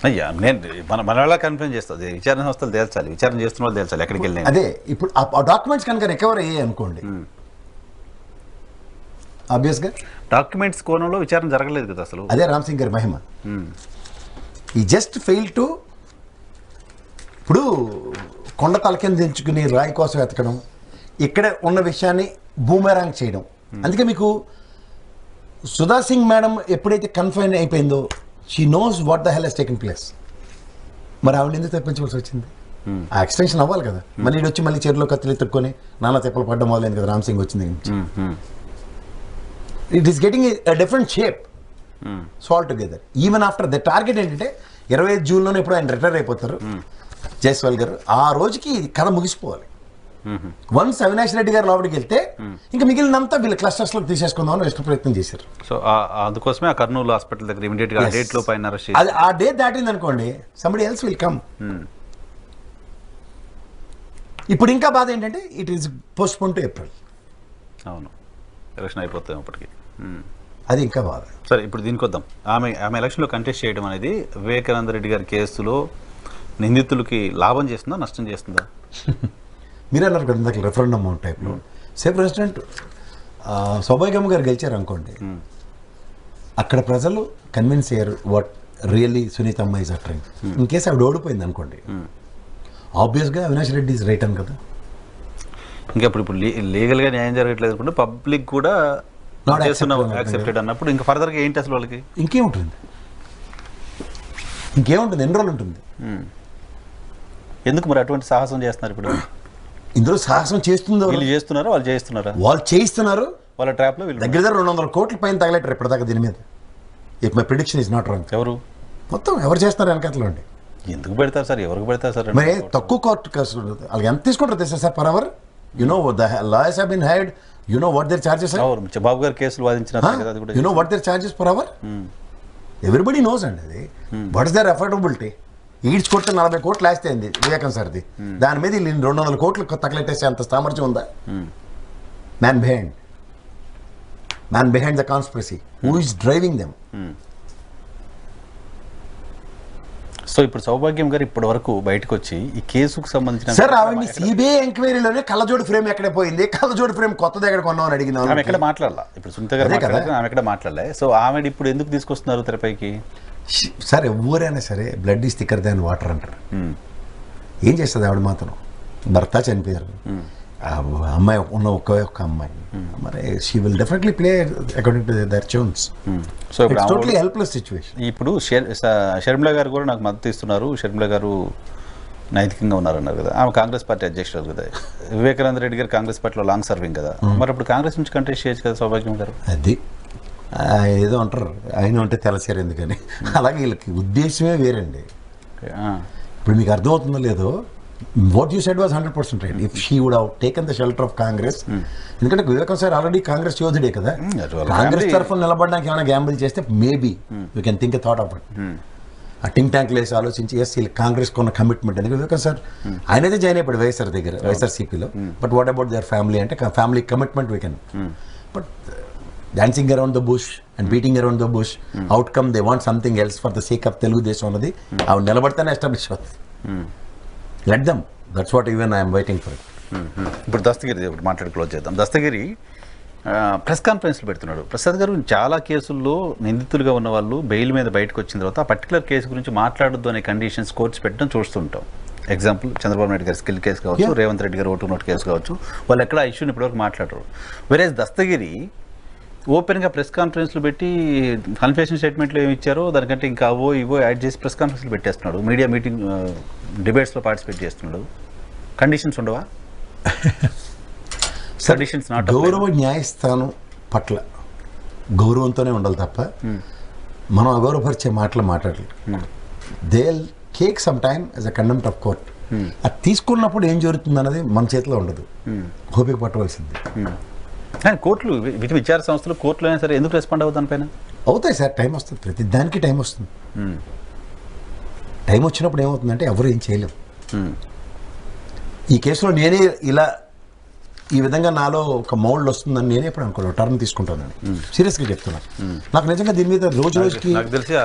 అయ్యా నేను మన వాళ్ళ కన్ఫర్మ్ చేస్తుంది. విచారణ సంస్థలు తేల్చాలి, విచారణ చేస్తున్న వాళ్ళు తేల్చాలి ఎక్కడికి వెళ్ళినా. అదే ఇప్పుడు ఆ డాక్యుమెంట్స్ కనుక రికవర్ అయ్యాయి అనుకోండి, ఆబ్వియస్గా డాక్యుమెంట్స్ కోణంలో విచారణ జరగలేదు కదా అసలు. అదే రామ్ సింగ్ గారి మహిమ. ఈ జస్ట్ ఫెయిల్ టు ఇప్పుడు కొండ తలకింద దించుకుని రాయి కోసం వెతకడం, ఇక్కడ ఉన్న విషయాన్ని బూమెరాంగ్ చేయడం. అందుకే మీకు సుధా సింగ్ మేడం ఎప్పుడైతే కన్ఫైన్ అయిపోయిందో she knows what the hell has taken place. మరి ఆవిడ ఎందుకు తప్పించవలసి వచ్చింది? ఆ ఎక్స్టెన్షన్ అవ్వాలి కదా. మళ్ళీ వచ్చి మళ్ళీ చెరువులో కత్తులు ఎత్తుక్కొని నానా తెప్పలు పడ్డం మొదలైంది కదా రామ్ సింగ్ వచ్చింది. It is getting a different shape. So all together even after the target ఏంటంటే 25 జూన్లోనే ఇప్పుడు ఆయన రిటైర్ అయిపోతారు జైస్వాల్ గారు. ఆ రోజుకి ఇది కథ ముగిసిపోవాలి. వన్స్ అవినాష్ రెడ్డి గారు లోపలికి వెళ్తే ఇంకా మిగిలినంతా వీళ్ళ క్లస్టర్స్లో తీసేసుకుందామని విష్ణు ప్రయత్నం చేశారు. సో అందుకోసమే ఆ కర్నూలు హాస్పిటల్ దగ్గర ఇమీడియట్ గా డేట్ లో పైన అరెస్ట్ అది ఆ డేట్ దాటింది అనుకోండి, సంబడి ఎల్స్ విల్ కమ్. ఇప్పుడు ఇంకా బాధ ఏంటంటే it is postpone to April. అవును, ఎలక్షన్ అయిపోతాయి అప్పటికి. అది ఇంకా బాధ. సరే, ఇప్పుడు దీనికి వద్దాం. ఆమె ఎలక్షన్లో కంటెస్ట్ చేయడం అనేది వివేకానంద రెడ్డి గారి కేసులో నిందితులకి లాభం చేస్తుందా, నష్టం చేస్తుందా? మీరు అన్నారు కదా ఇందాక రెఫరెండమ్ టైప్లో. సే ప్రెసిడెంట్ సౌభాగ్యమ్మ గారు గెలిచారు అనుకోండి, అక్కడ ప్రజలు కన్విన్స్ అయ్యారు what really Sunitamma is uttering. In case ఆవిడ ఓడిపోయింది అనుకోండి, ఆబ్వియస్గా అవినాష్ రెడ్డి ఈజ్ రైట్ అని కదా. ఇంకా ఇప్పుడు లీగల్గా న్యాయం జరగట్లేదు అనుకుంటే పబ్లిక్ కూడా యాక్సెప్టెడ్ అన్నప్పుడు ఇంకా ఫర్దర్గా ఏంటి అసలు వాళ్ళకి? ఇంకేముంటుంది, ఎన్ని రోజులు ఉంటుంది? ఎందుకు మరి అటువంటి సాహసం చేస్తున్నారు ఇప్పుడు? ఇందులో సాహసం చేస్తుందో వీళ్ళు చేస్తున్నారా, వాళ్ళు చేస్తున్నారా? వాళ్ళు చేయిస్తున్నారు. వాళ్ళ ట్రాప్లో వీళ్ళు దగ్గర 200 కోట్ల పైన తగలెట్టారు ఇప్పటిదాకా దీని మీద. If my prediction is not wrong. ఎవరు మొత్తం ఎవరు చేస్తున్నారు వెనకట్లో అండి? ఎందుకు పెడతారు సార్, ఎవరికి పెడతారు సార్? మరి తక్కువ కోర్టు వాళ్ళకి ఎంత తీసుకుంటారు తెలుసా sir per hour? You know the lawyers have been hired, you know what their charges are. Babu garu కేసులు వాదించిన you know what their charges per hour. Everybody knows అండి అది. What is their affordability? ఈడ్చి కొడితే 40 కోట్లు లాస్ట్ అయింది వివేకం సార్ది. దాని మీద 200 కోట్లు తగలెట్టేసే అంత సామర్థ్యం ఉందా? Man behind the conspiracy, who is driving them. So ఇప్పుడు సౌభాగ్యం గారు ఇప్పటి వరకు బయటకు వచ్చి ఈ కేసుకు సంబంధించిన సార్ ఆవిడ సిబిఐ ఎంక్వైరీలోనే కళ్ళజోడు ఫ్రేమ్ ఎక్కడ పోయింది, కళ్ళజోడు ఫ్రేమ్ కొత్తది ఎక్కడ కొన్నామని అడిగింది. ఆమె ఎక్కడ మాట్లాడాల? ఇప్పుడు సునీత గారు ఆమె ఎక్కడ మాట్లాడలే. సో ఆమె ఇప్పుడు ఎందుకు తీసుకొస్తున్నారు తెరపైకి? సార్ ఎవరైనా సరే blood is thicker than water అంటారు. ఏం చేస్తుంది ఆవిడ మాత్రం? భర్త చనిపోయారు, అమ్మాయి ఉన్న ఒక్క అమ్మాయి, మరి she will definitely play according to their tunes. So it's totally helpless situation. ఇప్పుడు షర్మిల గారు కూడా నాకు మద్దతు ఇస్తున్నారు, షర్మిల గారు నైతికంగా ఉన్నారన్నారు కదా. ఆమె కాంగ్రెస్ పార్టీ అధ్యక్షురాలు కదా. వివేకానంద రెడ్డి గారు కాంగ్రెస్ పార్టీలో లాంగ్ సర్వింగ్ కదా. మరి అప్పుడు కాంగ్రెస్ నుంచి కంటెస్ట్ చేయొచ్చు కదా సౌభాగ్యం గారు. అది ఏదో అంటారు ఆయన అంటే తెలసారు ఎందుకని. అలాగే వీళ్ళకి ఉద్దేశమే వేరండి. ఇప్పుడు మీకు అర్థమవుతుందో లేదో, what you said was 100% right. If she would have taken the shelter of Congress, ఎందుకంటే వివేకం సార్ ఆల్రెడీ కాంగ్రెస్ యోధుడే కదా. కాంగ్రెస్ తరఫున నిలబడడానికి ఏమైనా గ్యాంబుల్ చేస్తే maybe you can think a thought of it. ఆ థింక్ ట్యాంక్ లేసి ఆలోచించి ఎస్ వీళ్ళు కాంగ్రెస్ కొన్న కమిట్మెంట్. ఎందుకంటే వివేకం సార్ ఆయనైతే జాయిన్ అయిపోయాడు వైఎస్ఆర్ దగ్గర, వైఎస్ఆర్సీపీలో. But what about their family అంటే family commitment we can. But dancing around the bush and beating around the bush, outcome they want something else for the sake of Telugu Desam annadi avu nilabadtane establish avutadi. Let them, that's what even I am waiting for it. ఇప్పుడు దస్తగిరి మాట్లాడి close చేద్దాం. Dastagiri press కాన్ఫరెన్స్లు పెడుతున్నాడు. ప్రసాద్ గారు చాలా కేసుల్లో నిందితులుగా ఉన్న వాళ్ళు బెయిల్ మీద బయటకు వచ్చిన తర్వాత ఆ పర్టికులర్ కేసు గురించి మాట్లాడొద్దు అనే కండిషన్స్ కోర్ట్స్ పెట్టడం చూస్తుంటాం. ఎగ్జాంపుల్ చంద్రబాబు నాయుడు గారి స్కిల్ కేసు కావచ్చు, రేవంత్ రెడ్డి గారు ఓటు నోట్ కేసు కావచ్చు, వాళ్ళు ఎక్కడ ఆ ఇష్యూని ఇప్పటివరకు మాట్లాడరు. వెరేజ్ దస్తగిరి ఓపెన్గా ప్రెస్ కాన్ఫరెన్స్లు పెట్టి కన్ఫెషన్ స్టేట్మెంట్లు ఏమి ఇచ్చారో దానికంటే ఇంకా అవో ఇవో యాడ్ చేసి ప్రెస్ కాన్ఫరెన్స్లు పెట్టేస్తున్నాడు. మీడియా మీటింగ్ డిబేట్స్లో పార్టిసిపేట్ చేస్తున్నాడు. కండిషన్స్ ఉండవా? Conditions not. గౌరవ న్యాయస్థానం పట్ల గౌరవంతోనే ఉండాలి తప్ప మనం అగౌరవపరిచే మాట్లాడలేదు. They take some time as a contempt of court. అది తీసుకున్నప్పుడు ఏం జరుగుతుంది అన్నది మన చేతిలో ఉండదు, ఓపిక పట్టవలసింది. కానీ కోర్టులు విచార సంస్థలు కోర్టులో అయినా సరే ఎందుకు రెస్పాండ్ అవుతుంది దానిపైన? అవుతాయి సార్, టైం వస్తుంది, ప్రతి దానికి టైం వస్తుంది. టైం వచ్చినప్పుడు ఏమవుతుందంటే ఎవరు ఏం చేయలేము. ఈ కేసులో నేనే ఇలా ఈ విధంగా నాలో ఒక మౌల్డ్ వస్తుందని నేనే ఎప్పుడు అనుకోలేదు, టర్న్ తీసుకుంటానని సీరియస్గా చెప్తున్నాను. నాకు నిజంగా దీని మీద రోజు రోజుకి నాకు తెలిసి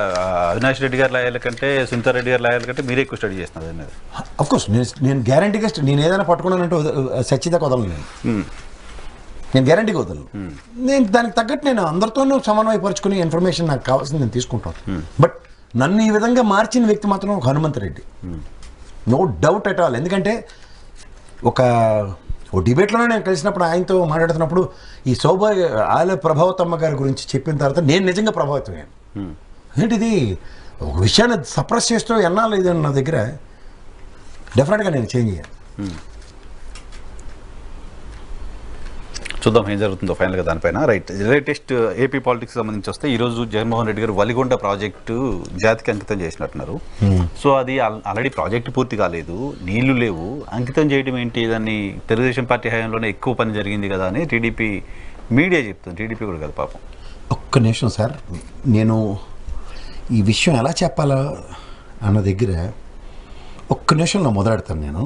అవినాష్ రెడ్డి గారి లాయర్ల కంటే సునీత రెడ్డి గారి లాయర్ల కంటే మీరే ఎక్కువ స్టడీ చేస్తున్నారు. అఫ్కోర్స్ నేను గ్యారంటీగా నేను ఏదైనా పట్టుకున్నానంటే సచ్చిదాకా వదలను. నేను గ్యారంటీగా వదలను. నేను దానికి తగ్గట్టు నేను అందరితోనూ సమన్వయపరుచుకుని ఇన్ఫర్మేషన్ నాకు కావాల్సింది నేను తీసుకుంటాను. బట్ నన్ను ఈ విధంగా మార్చిన వ్యక్తి మాత్రం ఒక Hanumanth Reddy, no doubt at all. ఎందుకంటే ఓ డిబేట్లోనే నేను కలిసినప్పుడు ఆయనతో మాట్లాడుతున్నప్పుడు ఈ ఆల ప్రభావతమ్మ గారి గురించి చెప్పిన తర్వాత నేను నిజంగా ప్రభావితమయ్యాను. ఏంటిది ఒక విషయాన్ని సప్రెస్ చేస్తూ ఎన్నాళ్ళు ఇది నా దగ్గర డెఫినెట్గా నేను చేంజ్ చేయాలి. చూద్దాం ఏం జరుగుతుందో ఫైనల్గా దానిపైన. రైట్, లేటెస్ట్ ఏపీ పాలిటిక్స్ సంబంధించి వస్తే ఈరోజు జగన్మోహన్ రెడ్డి గారు వలిగొండ ప్రాజెక్టు జాతికి అంకితం చేసినట్టున్నారు. సో అది ఆల్రెడీ ప్రాజెక్టు పూర్తి కాలేదు, నీళ్లు లేవు, అంకితం చేయడం ఏంటి, దాన్ని తెలుగుదేశం పార్టీ హయాంలోనే ఎక్కువ పని జరిగింది కదా అని టీడీపీ మీడియా చెప్తుంది. టీడీపీ కూడా కదా పాపం. ఒక్క నిమిషం సార్, నేను ఈ విషయం ఎలా చెప్పాలో అన్న దగ్గర ఒక్క నిమిషంలో మొదలెడతాను నేను.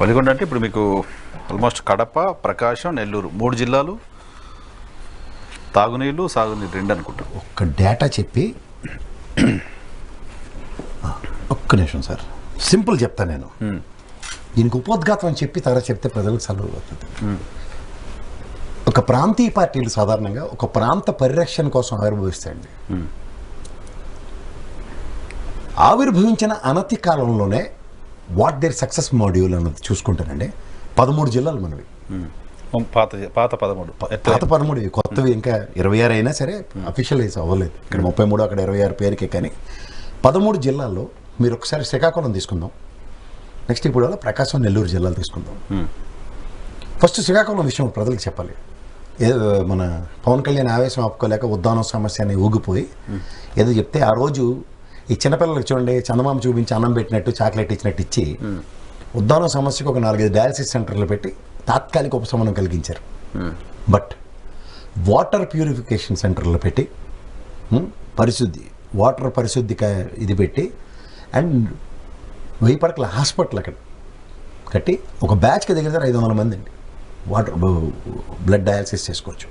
వలిగొండ అంటే ఇప్పుడు మీకు ఆల్మోస్ట్ కడప, ప్రకాశం, నెల్లూరు 3 జిల్లాలు, తాగునీళ్ళు సాగునీళ్ళు 2 అనుకుంటారు. ఒక్క డేటా చెప్పి ఒక్క నిమిషం సార్, సింపుల్ చెప్తాను నేను. దీనికి ఉపోద్ఘాతం అని చెప్పి తర్వాత చెప్తే ప్రజలకు సలహా అవుతుంది. ఒక ప్రాంతీయ పార్టీలు సాధారణంగా ఒక ప్రాంత పరిరక్షణ కోసం ఆవిర్భవిస్తాయండి. ఆవిర్భవించిన అనతి కాలంలోనే వాట్ దేర్ సక్సెస్ మాడ్యూల్ అన్నది చూసుకుంటానండి. 13 జిల్లాలు మనవి. పాత 13 కొత్తవి ఇంకా 26 అయినా సరే అఫీషియలైజ్ అవ్వలేదు. ఇక్కడ 33, అక్కడ 26 పేరుకే. కానీ 13 జిల్లాల్లో మీరు ఒకసారి శ్రీకాకుళం తీసుకుందాం, నెక్స్ట్ ఇప్పుడు ప్రకాశం, నెల్లూరు జిల్లాలు తీసుకుందాం. ఫస్ట్ శ్రీకాకుళం విషయం ప్రజలకు చెప్పాలి. ఏదో మన పవన్ కళ్యాణ్ ఆవేశం ఆపుకోలేక ఉద్దానం సమస్య అని ఊగిపోయి ఏదో చెప్తే ఆ రోజు ఈ చిన్నపిల్లలకు చూడండి చందమామ చూపించి అన్నం పెట్టినట్టు చాక్లెట్ ఇచ్చినట్టు ఇచ్చి ఉద్దానం సమస్యకు ఒక 4-5 డయాలసిస్ సెంటర్లు పెట్టి తాత్కాలిక ఉపశమనం కలిగించారు. బట్ వాటర్ ప్యూరిఫికేషన్ సెంటర్లు పెట్టి వాటర్ పరిశుద్ధి ఇది పెట్టి అండ్ 1000 పడకల హాస్పిటల్ అక్కడ కట్టి ఒక బ్యాచ్కి దగ్గర 500 మంది అండి వాటర్ బ్లడ్ డయాలసిస్ చేసుకోవచ్చు.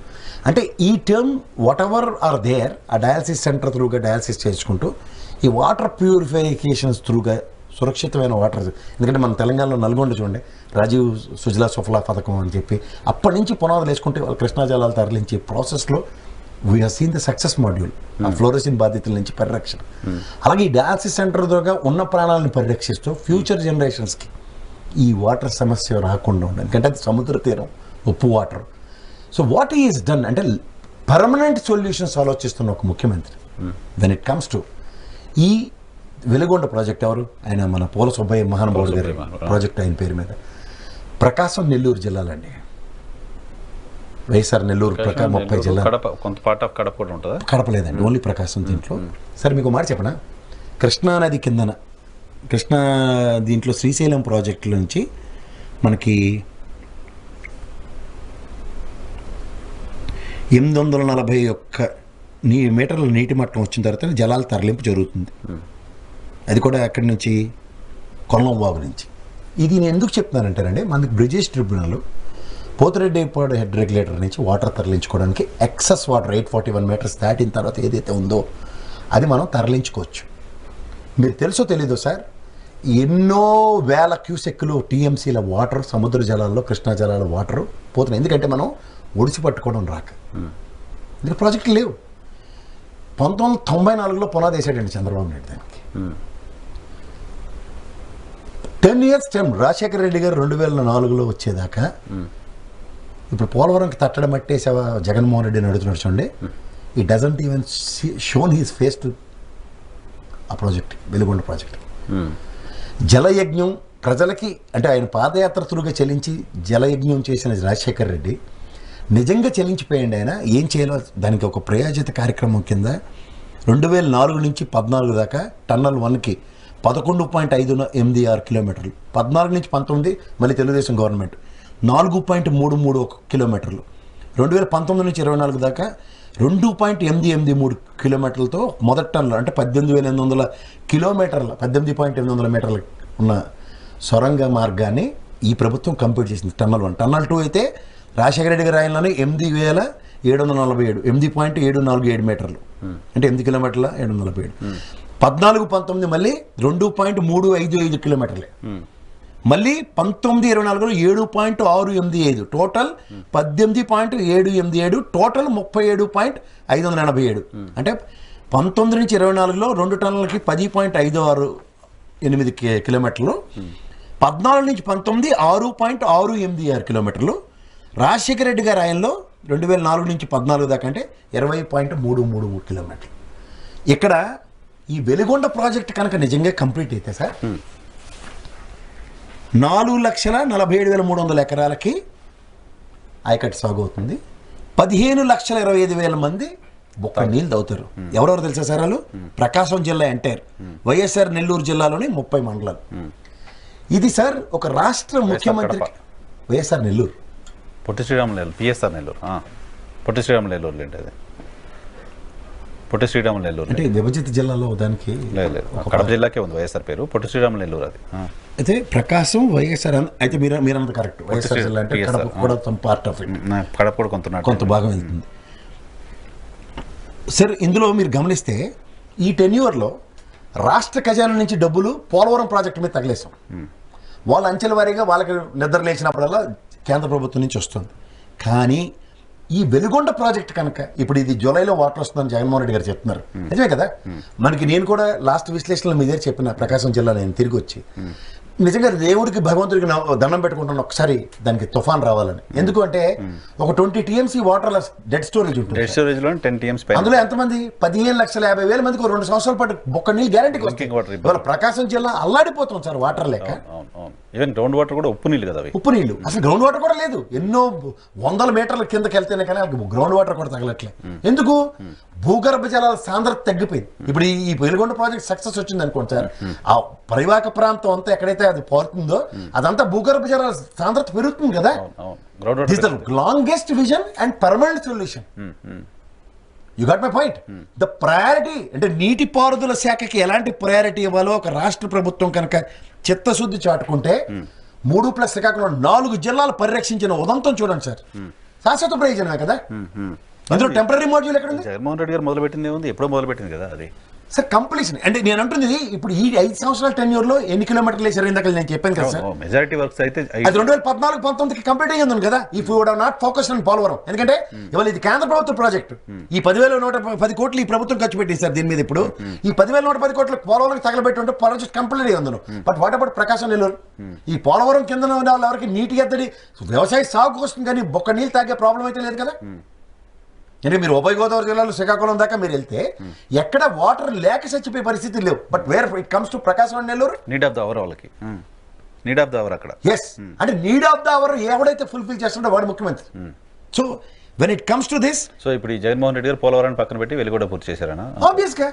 అంటే ఈ term whatever are there ఆ డయాలసిస్ సెంటర్ త్రూగా డయాలసిస్ చేసుకుంటూ ఈ వాటర్ ప్యూరిఫికేషన్స్ త్రూగా సురక్షితమైన వాటర్. ఎందుకంటే మన తెలంగాణలో నల్గొండ చూడండి రాజీవ్ సుజలా సుఫలా పథకం అని చెప్పి అప్పటి నుంచి పునాదులు వేసుకుంటే వాళ్ళు కృష్ణా జలాలు తరలించే ప్రాసెస్లో we have seen the success module ఆ ఫ్లోరోసిన్ బాధితుల నుంచి పరిరక్షణ. అలాగే ఈ డయాలసిస్ సెంటర్ ద్వారా ఉన్న ప్రాణాలను పరిరక్షిస్తూ ఫ్యూచర్ జనరేషన్స్కి ఈ వాటర్ సమస్య రాకుండా ఉండాలి. ఎందుకంటే అది సముద్ర తీరం, ఉప్పు water. So what is done అంటే పర్మనెంట్ సొల్యూషన్స్ ఆలోచిస్తున్న ఒక ముఖ్యమంత్రి. వెన్ ఇట్ కమ్స్ టు ఈ వెలుగొండ ప్రాజెక్ట్ ఎవరు ఆయన మన పోల సుబ్బయ్య మహానుభావుడు గారి ప్రాజెక్ట్ ఆయన పేరు మీద. ప్రకాశం, నెల్లూరు జిల్లాలండి. వైఎస్ఆర్ నెల్లూరు 30 జిల్లాలు. కడప లేదండి, ఓన్లీ ప్రకాశం దీంట్లో. సరే మీకు మాట చెప్పనా, కృష్ణానది కిందన కృష్ణా దీంట్లో శ్రీశైలం ప్రాజెక్టుల నుంచి మనకి 841 మీటర్ల నీటి మట్టం వచ్చిన తర్వాత జలాల తరలింపు జరుగుతుంది. అది కూడా ఎక్కడి నుంచి, కొల్లం వాగు నుంచి. ఇది నేను ఎందుకు చెప్తున్నానంటేనండి, మనకి Brijesh tribunal Pothireddy head regulator నుంచి వాటర్ తరలించుకోవడానికి ఎక్సెస్ వాటర్ 841 మీటర్స్ దాటిన తర్వాత ఏదైతే ఉందో అది మనం తరలించుకోవచ్చు. మీరు తెలుసో తెలీదో సార్, ఎన్నో వేల క్యూసెక్కులు టీఎంసీల వాటర్ సముద్ర జలాల్లో కృష్ణా జలాల వాటర్ పోతున్నాయి. ఎందుకంటే మనం ఒడిసి పట్టుకోవడం రాక. ఎందుకంటే ప్రాజెక్టులు లేవు. 1994లో పునాది వేసాడండి చంద్రబాబు నాయుడు దానికి. 10 years టైం రాజశేఖర రెడ్డి గారు 2004లో వచ్చేదాకా ఇప్పుడు పోలవరంకి తట్టడం మట్టేసావా జగన్మోహన్ రెడ్డిని అడుగుతున్నాడు చూడండి. ఈ doesn't even shown he's face to ఆ ప్రాజెక్ట్, వెలుగొండ ప్రాజెక్ట్. జలయజ్ఞం ప్రజలకి అంటే ఆయన పాదయాత్ర త్రూగా చెల్లించి జలయజ్ఞం చేసిన రాజశేఖర రెడ్డి నిజంగా చెల్లించిపోయండి. ఆయన ఏం చేయాలో దానికి ఒక ప్రయోజిత కార్యక్రమం కింద 2004 నుంచి 14 దాకా టన్నల్ 1కి 11.586 కిలోమీటర్లు, 14 నుంచి 19 మళ్ళీ తెలుగుదేశం గవర్నమెంట్ 4.331 కిలోమీటర్లు, 2019 నుంచి 24 దాకా 2.883 కిలోమీటర్లతో మొదటి టన్నులు అంటే 18,800 కిలోమీటర్ల 18.800 మీటర్లు ఉన్న సొరంగ మార్గాన్ని ఈ ప్రభుత్వం కంప్లీట్ చేసింది. టన్నల్ 1. టన్నల్ 2 అయితే రాజశేఖర రెడ్డి గారి ఆయనలోనే 8,747 8.747 మీటర్లు అంటే 8 కిలోమీటర్ల 747. 14-19 మళ్ళీ 2.355 కిలోమీటర్లే. మళ్ళీ 19-24లో 7.685 టోటల్ 18.787 టోటల్ 37.587. అంటే 19 నుంచి 24లో 2 టన్నులకి 10.568 కిలోమీటర్లు, 14 నుంచి 19 6.686 కిలోమీటర్లు. రాజశేఖర రెడ్డి గారి ఆయనలో 2004 నుంచి 14 దాకా అంటే 20.333 కిలోమీటర్లు. ఇక్కడ ఈ వెలుగొండ ప్రాజెక్ట్ కనుక నిజంగా కంప్లీట్ అయితే సార్ 4,47,300 ఎకరాలకి ఆయకట్టు సాగు అవుతుంది. 15,25,000 మంది బొక్క నీళ్ళు తాగుతారు. ఎవరెవరు తెలుసా సార్ వాళ్ళు? ప్రకాశం జిల్లా ఎంటైర్, వైఎస్ఆర్ నెల్లూరు జిల్లాలోని 30 మండలాలు. ఇది సార్ ఒక రాష్ట్ర ముఖ్యమంత్రి. వైఎస్ఆర్ నెల్లూరు, పొట్టి శ్రీరాములు నెల్లూరు, పిఎస్ఆర్ నెల్లూరు, పొట్టి శ్రీరాములు నెల్లూరు ఏంటి అది? పొట్టి శ్రీరాములు నెల్లూరు అంటే విభజిత జిల్లాలో దానికి లేదు, కడప జిల్లాకే ఉంది వైఎస్ఆర్ పేరు, పొట్టి శ్రీరాములు నెల్లూరు అది. అయితే ప్రకాశం వైఎస్ఆర్ అయితే మీరన్నది కరెక్ట్. వైఎస్ఆర్ జిల్లా అంటే కడప కూడా పార్ట్ ఆఫ్ ఇట్, కడప కూడా కొంత భాగం వెళ్తుంది సార్. ఇందులో మీరు గమనిస్తే ఈ టెన్యూర్లో రాష్ట్ర ఖజానా నుంచి డబ్బులు పోలవరం ప్రాజెక్టు మీద తగిలేసాం. వాళ్ళ అంచెల వారీగా వాళ్ళకి నిద్ర లేచినప్పుడల్లా కేంద్ర ప్రభుత్వం నుంచి వస్తుంది. కానీ ఈ వెలుగొండ ప్రాజెక్ట్ కనుక ఇప్పుడు ఇది జూలైలో వాటర్ వస్తుందని జగన్మోహన్ రెడ్డి గారు చెప్తున్నారు, నిజమే కదా? మనకి నేను కూడా లాస్ట్ విశ్లేషణలో మీ దగ్గర చెప్పిన ప్రకాశం జిల్లా నేను తిరిగి వచ్చి నిజంగా దేవుడికి భగవంతుడికి దండం పెట్టుకుంటున్నాను ఒకసారి దానికి తుఫాన్ రావాలని. ఎందుకు అంటే ఒక 20 TMC వాటర్ డెడ్ స్టోరేజ్ ఉంటుంది. డెడ్ స్టోరేజ్ లో 10 TMC అందులో ఎంతమంది 15,50,000 మందికి 2 సంవత్సరాల పాటు బొక్క నీళ్ళు గ్యారంటీ వస్తుంది. ప్రకాశం జిల్లా అల్లాడిపోతుంది సార్ వాటర్ లేక. ఈవెన్ గ్రౌండ్ వాటర్ కూడా ఉప్పు నీళ్ళు కదా, ఉప్పు నీళ్ళు అసలు గ్రౌండ్ వాటర్ కూడా లేదు. ఎన్నో 100 మీటర్ల కిందకి వెళ్తేనే కానీ గ్రౌండ్ వాటర్ కూడా తగలట్లే. ఎందుకు? భూగర్భ జలాల సాంద్రత తగ్గిపోయింది. ఇప్పుడు ఈ వెలుగొండ ప్రాజెక్ట్ సక్సెస్ వచ్చింది అనుకోండి సార్, ఆ పరివాహక ప్రాంతం అంతా ఎక్కడైతే అది పోతుందో అదంతా భూగర్భ జలాల సాంద్రత పెరుగుతుంది కదా. This the longest vision and permanent solution. You got my point. The priority అంటే నీటిపారుదల శాఖకి ఎలాంటి ప్రయారిటీ ఇవ్వాలో ఒక రాష్ట్ర ప్రభుత్వం కనుక చిత్తశుద్ధి చాటుకుంటే 3+ శ్రీకాకుళం 4 జిల్లాలు పరిరక్షించిన ఉదంతం చూడండి సార్. శాశ్వత ప్రయోజనమే కదా. అందులో టెంపరీ మాడ్యూల్ ఎక్కడ ఉంది? జగన్మోహన్ రెడ్డి గారు మొదలుపెట్టింది ఉంది, ఎప్పుడో మొదలుపెట్టింది కదా అది సార్. కంప్లీషన్ అంటే నేను అంటుంది ఇప్పుడు ఈ 5 సంవత్సరాల టెన్యూర్లో ఎన్ని కిలోమీటర్లు వేసారు ఇందాక నేను చెప్పాను కదా సార్. మెజారిటీ వర్క్స్ అయితే అది 2014-19కి కంప్లీట్ అయ్యింది కదా. ఈ would have not focus on Polavaram. ఎందుకంటే ఇవాళ ఇది కేంద్ర ప్రభుత్వ ప్రాజెక్టు. ఈ 10,110 కోట్లు ఈ ప్రభుత్వం ఖర్చు పెట్టింది సార్ దీని మీద. ఇప్పుడు ఈ 10,110 కోట్లు పోలవరం తగలబెట్టి ఉంటే ప్రాజెక్ట్ కంప్లీట్ అయ్యింది. But what about Prakasam Nellore? ఈ పోలవరం కింద ఉన్న వాళ్ళకి నీటి ఎద్దడి వ్యవసాయ సాగుకు వస్తుంది కానీ బొక్క నీళ్ళు తాగే ప్రాబ్లం అయితే లేదు కదా. అంటే మీరు ఉభయ గోదావరి జిల్లాలో శ్రీకాకుళం దాకా మీరు వెళ్తే ఎక్కడ వాటర్ లేక చచ్చిపోయే పరిస్థితి లేవు. But where it comes to Prakasam and Nellore, need of the hour వాళ్ళకి నీడ్ ఆఫ్ ద అవర్ అక్కడ. ఎస్ అంటే నీడ్ ఆఫ్ ద అవర్ ఎవడైతే ఫుల్ఫిల్ చేస్తుంటే వాడు ముఖ్యమంత్రి. So when it comes to this, so ఇప్పుడు ఈ జగన్మోహన్ రెడ్డి గారు పోలవరాన్ని పక్కన పెట్టి వెలుగొండ పూర్తి చేశారనా? ఆబ్వియస్ గా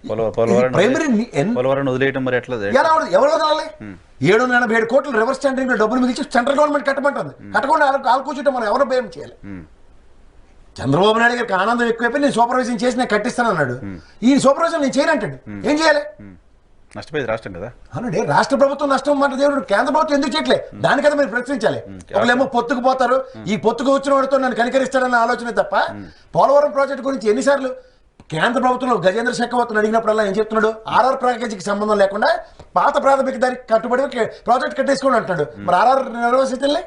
పోలవరాన్ని వదిలేయటం మరి ఎట్లా? ఎవరు వదలాలి? 787 కోట్లు రివర్స్ టెండరింగ్ డబ్బులు మిగిల్చి సెంట్రల్ గవర్నమెంట్ కట్టమంటుంది. కట్టకుండా ఆల్కూర్చుంటే మనం ఎవరు భయం చేయాలి? చంద్రబాబు నాయుడు గారికి ఆనందం ఎక్కువైపోయి నేను సూపర్వైజింగ్ చేసి నేను కట్టిస్తాను అన్నాడు. ఈ సూపర్వైజన్ నేను చేయనంటాడు. ఏం చేయాలి? నష్టపోయేది రాష్ట్రం కదా. అవునండి, రాష్ట్ర ప్రభుత్వం నష్టం మాట దేవుడు. కేంద్ర ప్రభుత్వం ఎందుకు చేయట్లే? దాని కదా మీరు ప్రశ్నించాలి. ఒకళ్ళేమో పొత్తుకు పోతారు, ఈ పొత్తుకు వచ్చిన వాడితో నన్ను కనికరిస్తాడన్న ఆలోచన తప్ప పోలవరం ప్రాజెక్టు గురించి ఎన్నిసార్లు కేంద్ర ప్రభుత్వంలో గజేంద్ర షెకావత్ను అడిగినప్పుడల్లా ఏం చెప్తున్నాడు? RR ప్యాకేజీకి సంబంధం లేకుండా పాత ప్రాథమిక దానికి కట్టుబడి ప్రాజెక్ట్ కట్టేసుకోండి అంటున్నాడు. మరి RR నిర్వహించలే.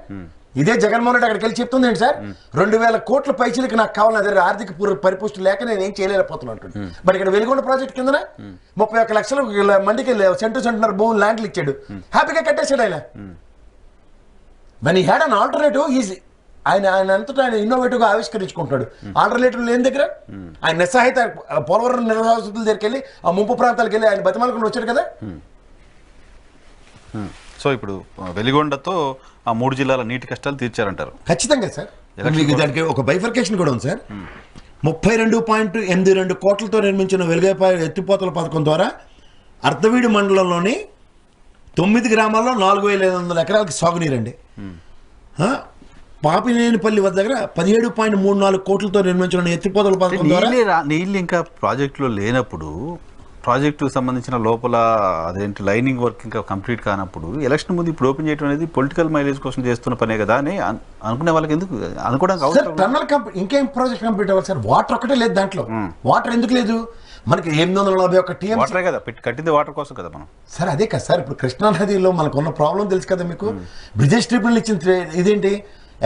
ఇదే జగన్మోహన్ రెడ్డి అక్కడికి వెళ్ళి చెప్తుంది ఏంటి సార్, 2,000 కోట్ల పైసలకి నాకు కావాలని అదే ఆర్థిక పరిపుష్టి లేక నేను ఏం చేయలేకపోతున్నాను. బట్ ఇక్కడ వెలుగొండ ప్రాజెక్ట్ కింద 31 లక్షల మందికి సెంటున్నర భూమి ల్యాండ్లు ఇచ్చాడు. హ్యాపీగా కట్టేశాడు ఆయన. When he had an alternative easy. ఆయన అంతటా ఆయన ఇన్నోవేటివ్గా ఆవిష్కరించుకుంటాడు. ఆల్టర్నేటివ్ లేని దగ్గర ఆయన నిస్సహాయత పోలవరం నిర్వాసితుల దగ్గరికి వెళ్ళి ఆ ముంపు ప్రాంతాలకు వెళ్ళి ఆయన బతిమాలకుండా వచ్చాడు కదా. సో ఇప్పుడు వెలిగొండతో ఆ 3 జిల్లాల నీటి కష్టాలు తీర్చారంటారు. ఖచ్చితంగా సార్. మీకు దానికి ఒక బైఫర్కేషన్ కూడా ఉంది సార్. 32.82 కోట్లతో నిర్మించిన వెలుగైపాయ ఎత్తిపోతల పథకం ద్వారా అర్ధవీడు మండలంలోని 9 గ్రామాల్లో 4,500 ఎకరాలకి సాగునీరండి. పాపినేనిపల్లి వద్ద దగ్గర 17.34 కోట్లతో నిర్మించిన ఎత్తిపోతల పథకం ద్వారా నీళ్ళు ఇంకా ప్రాజెక్టులో లేనప్పుడు, ప్రాజెక్టుకు సంబంధించిన లోపల అదేంటి లైనింగ్ వర్క్ ఇంకా కంప్లీట్ కానప్పుడు ఎలక్షన్ ముందు ఇప్పుడు ఓపెన్ చేయడం అనేది పొలిటికల్ మైలేజ్ కోసం చేస్తున్న పనే కదా అని అనుకునే వాళ్ళకి ఎందుకు అనుకోవడానికి అవసరం? టన్నల్ ఇంకేం ప్రాజెక్ట్ కంప్లీట్ అవ్వాలి సార్? వాటర్ ఒకటే లేదు దాంట్లో. వాటర్ ఎందుకు లేదు? మనకి 841 TMC కదా కట్టింది వాటర్ కోసం కదా మనం. సార్ అదే కదా సార్. ఇప్పుడు కృష్ణా నదిలో మనకు ఉన్న ప్రాబ్లం తెలుసు కదా మీకు. బ్రిజేష్ ట్రిబ్యునల్ ఇచ్చిన ఇదేంటి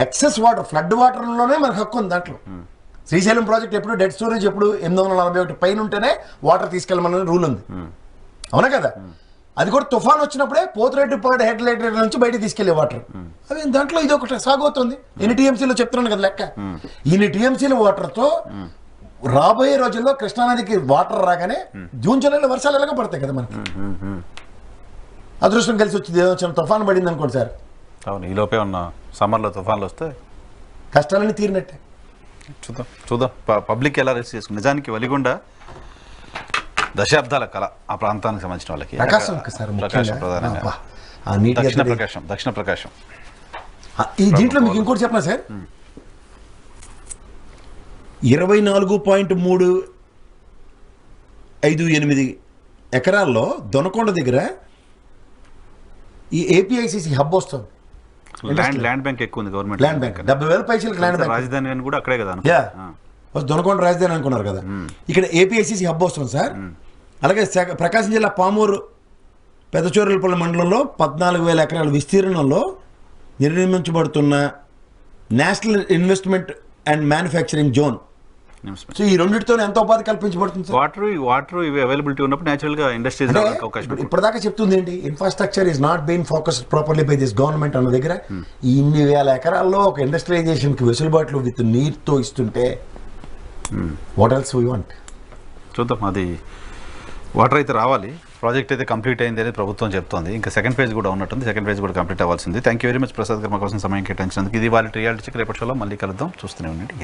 ఎక్సెస్ వాటర్, ఫ్లడ్ వాటర్లోనే మనకు హక్కు ఉంది దాంట్లో. శ్రీశైలం ప్రాజెక్ట్ ఎప్పుడు డెడ్ స్టోరేజ్ ఎప్పుడు 841 పైన ఉంటేనే వాటర్ తీసుకెళ్ళమని రూల్ ఉంది, అవునా కదా? అది కూడా తుఫాన్ వచ్చినప్పుడే పోతిరెడ్డిపాడు హెడ్ లైట్ నుంచి బయటకు తీసుకెళ్లే వాటర్. అవి దాంట్లో ఇది ఒకటి సాగవుతుంది. ఎన్ని TMCలో చెప్తున్నాను కదా లెక్క. ఇన్ని TMCల వాటర్తో రాబోయే రోజుల్లో కృష్ణానదికి వాటర్ రాగానే జూన్ జూలైలో వర్షాలు ఎలాగో పడతాయి కదా మనకి. అదృష్టం కలిసి వచ్చింది, ఏదో చిన్న తుఫాను పడింది అనుకోండి సార్, అవును, ఈ లోపే ఉన్న సమ్మర్లో తుఫాన్లు వస్తే కష్టాలన్నీ తీరినట్టే. చూద్దాం చూద్దాం పబ్లిక్ ఎలా రిసీవ్ చేసుకుంది. నిజానికి వలిగొండ దశాబ్దాల కళ ఆ ప్రాంతానికి సంబంధించిన వాళ్ళకి. ప్రకాశం సార్ ప్రకాశం ప్రధానంగా ముఖ్యంగా ఆ నీటి దక్షిణ ప్రకాశం. ఈ దీంట్లో మీకు ఇంకోటి చెప్పనా సార్, 24.358 ఎకరాల్లో దొనకొండ దగ్గర ఈ ఏపీఐసిసి హబ్ వస్తుంది. ల్యాండ్ బ్యాంక్ ఎక్కువ ఉంది గవర్నమెంట్. ల్యాండ్ బ్యాంక్ 70,000 పైసలు ల్యాండ్ బ్యాంక్. రాజధాని అని కూడా అక్కడే కదా. యా దొనకొండ రాజధాని అనుకున్నారు కదా, ఇక్కడ ఏపీఐసిసి హబ్ వస్తుంది సార్. అలాగే ప్రకాశం జిల్లా పామూరు పెద్దచోరులపల్లి మండలంలో 14,000 ఎకరాల విస్తీర్ణంలో నిర్మించబడుతున్న national investment and manufacturing zone. So ఈ రెండింటితో ఎంత ఉపాధి కల్పించబడుతుంది సార్? వాటర్ ఇవి అవైలబిలిటీ ఉన్నప్పుడు న్యాచురల్ గా ఇండస్ట్రీస్ అవకాశం. ఇప్పటిదాకా చెప్తుంది ఏంటి, infrastructure is not been focused properly by this government అన్న దగ్గర ఇన్ని వేల ఎకరాల్లో ఒక ఇండస్ట్రియలైజేషన్ కి వెసులుబాట్లు విత్ నీరుతో ఇస్తుంటే వాట్ ఎల్స్ వీ వాంట్? చూద్దాం. అది వాటర్ అయితే రావాలి, ప్రాజెక్ట్ అయితే కంప్లీట్ అయింది అనేది ప్రభుత్వం చెప్తోంది. ఇంకా సెకండ్ ఫేజ్ కూడా ఉన్నట్టుంది, సెకండ్ ఫేజ్ కూడా కంప్లీట్ అవ్వాల్సింది. Thank you very much Prasad garu మా కోసం సమయం కేటాయించినందుకు. ఇది వాళ్ళ రియాలిటీ చెక్. రేపటి షోలో మళ్ళీ కలుద్దాం. చూస్తూనే ఉండండి.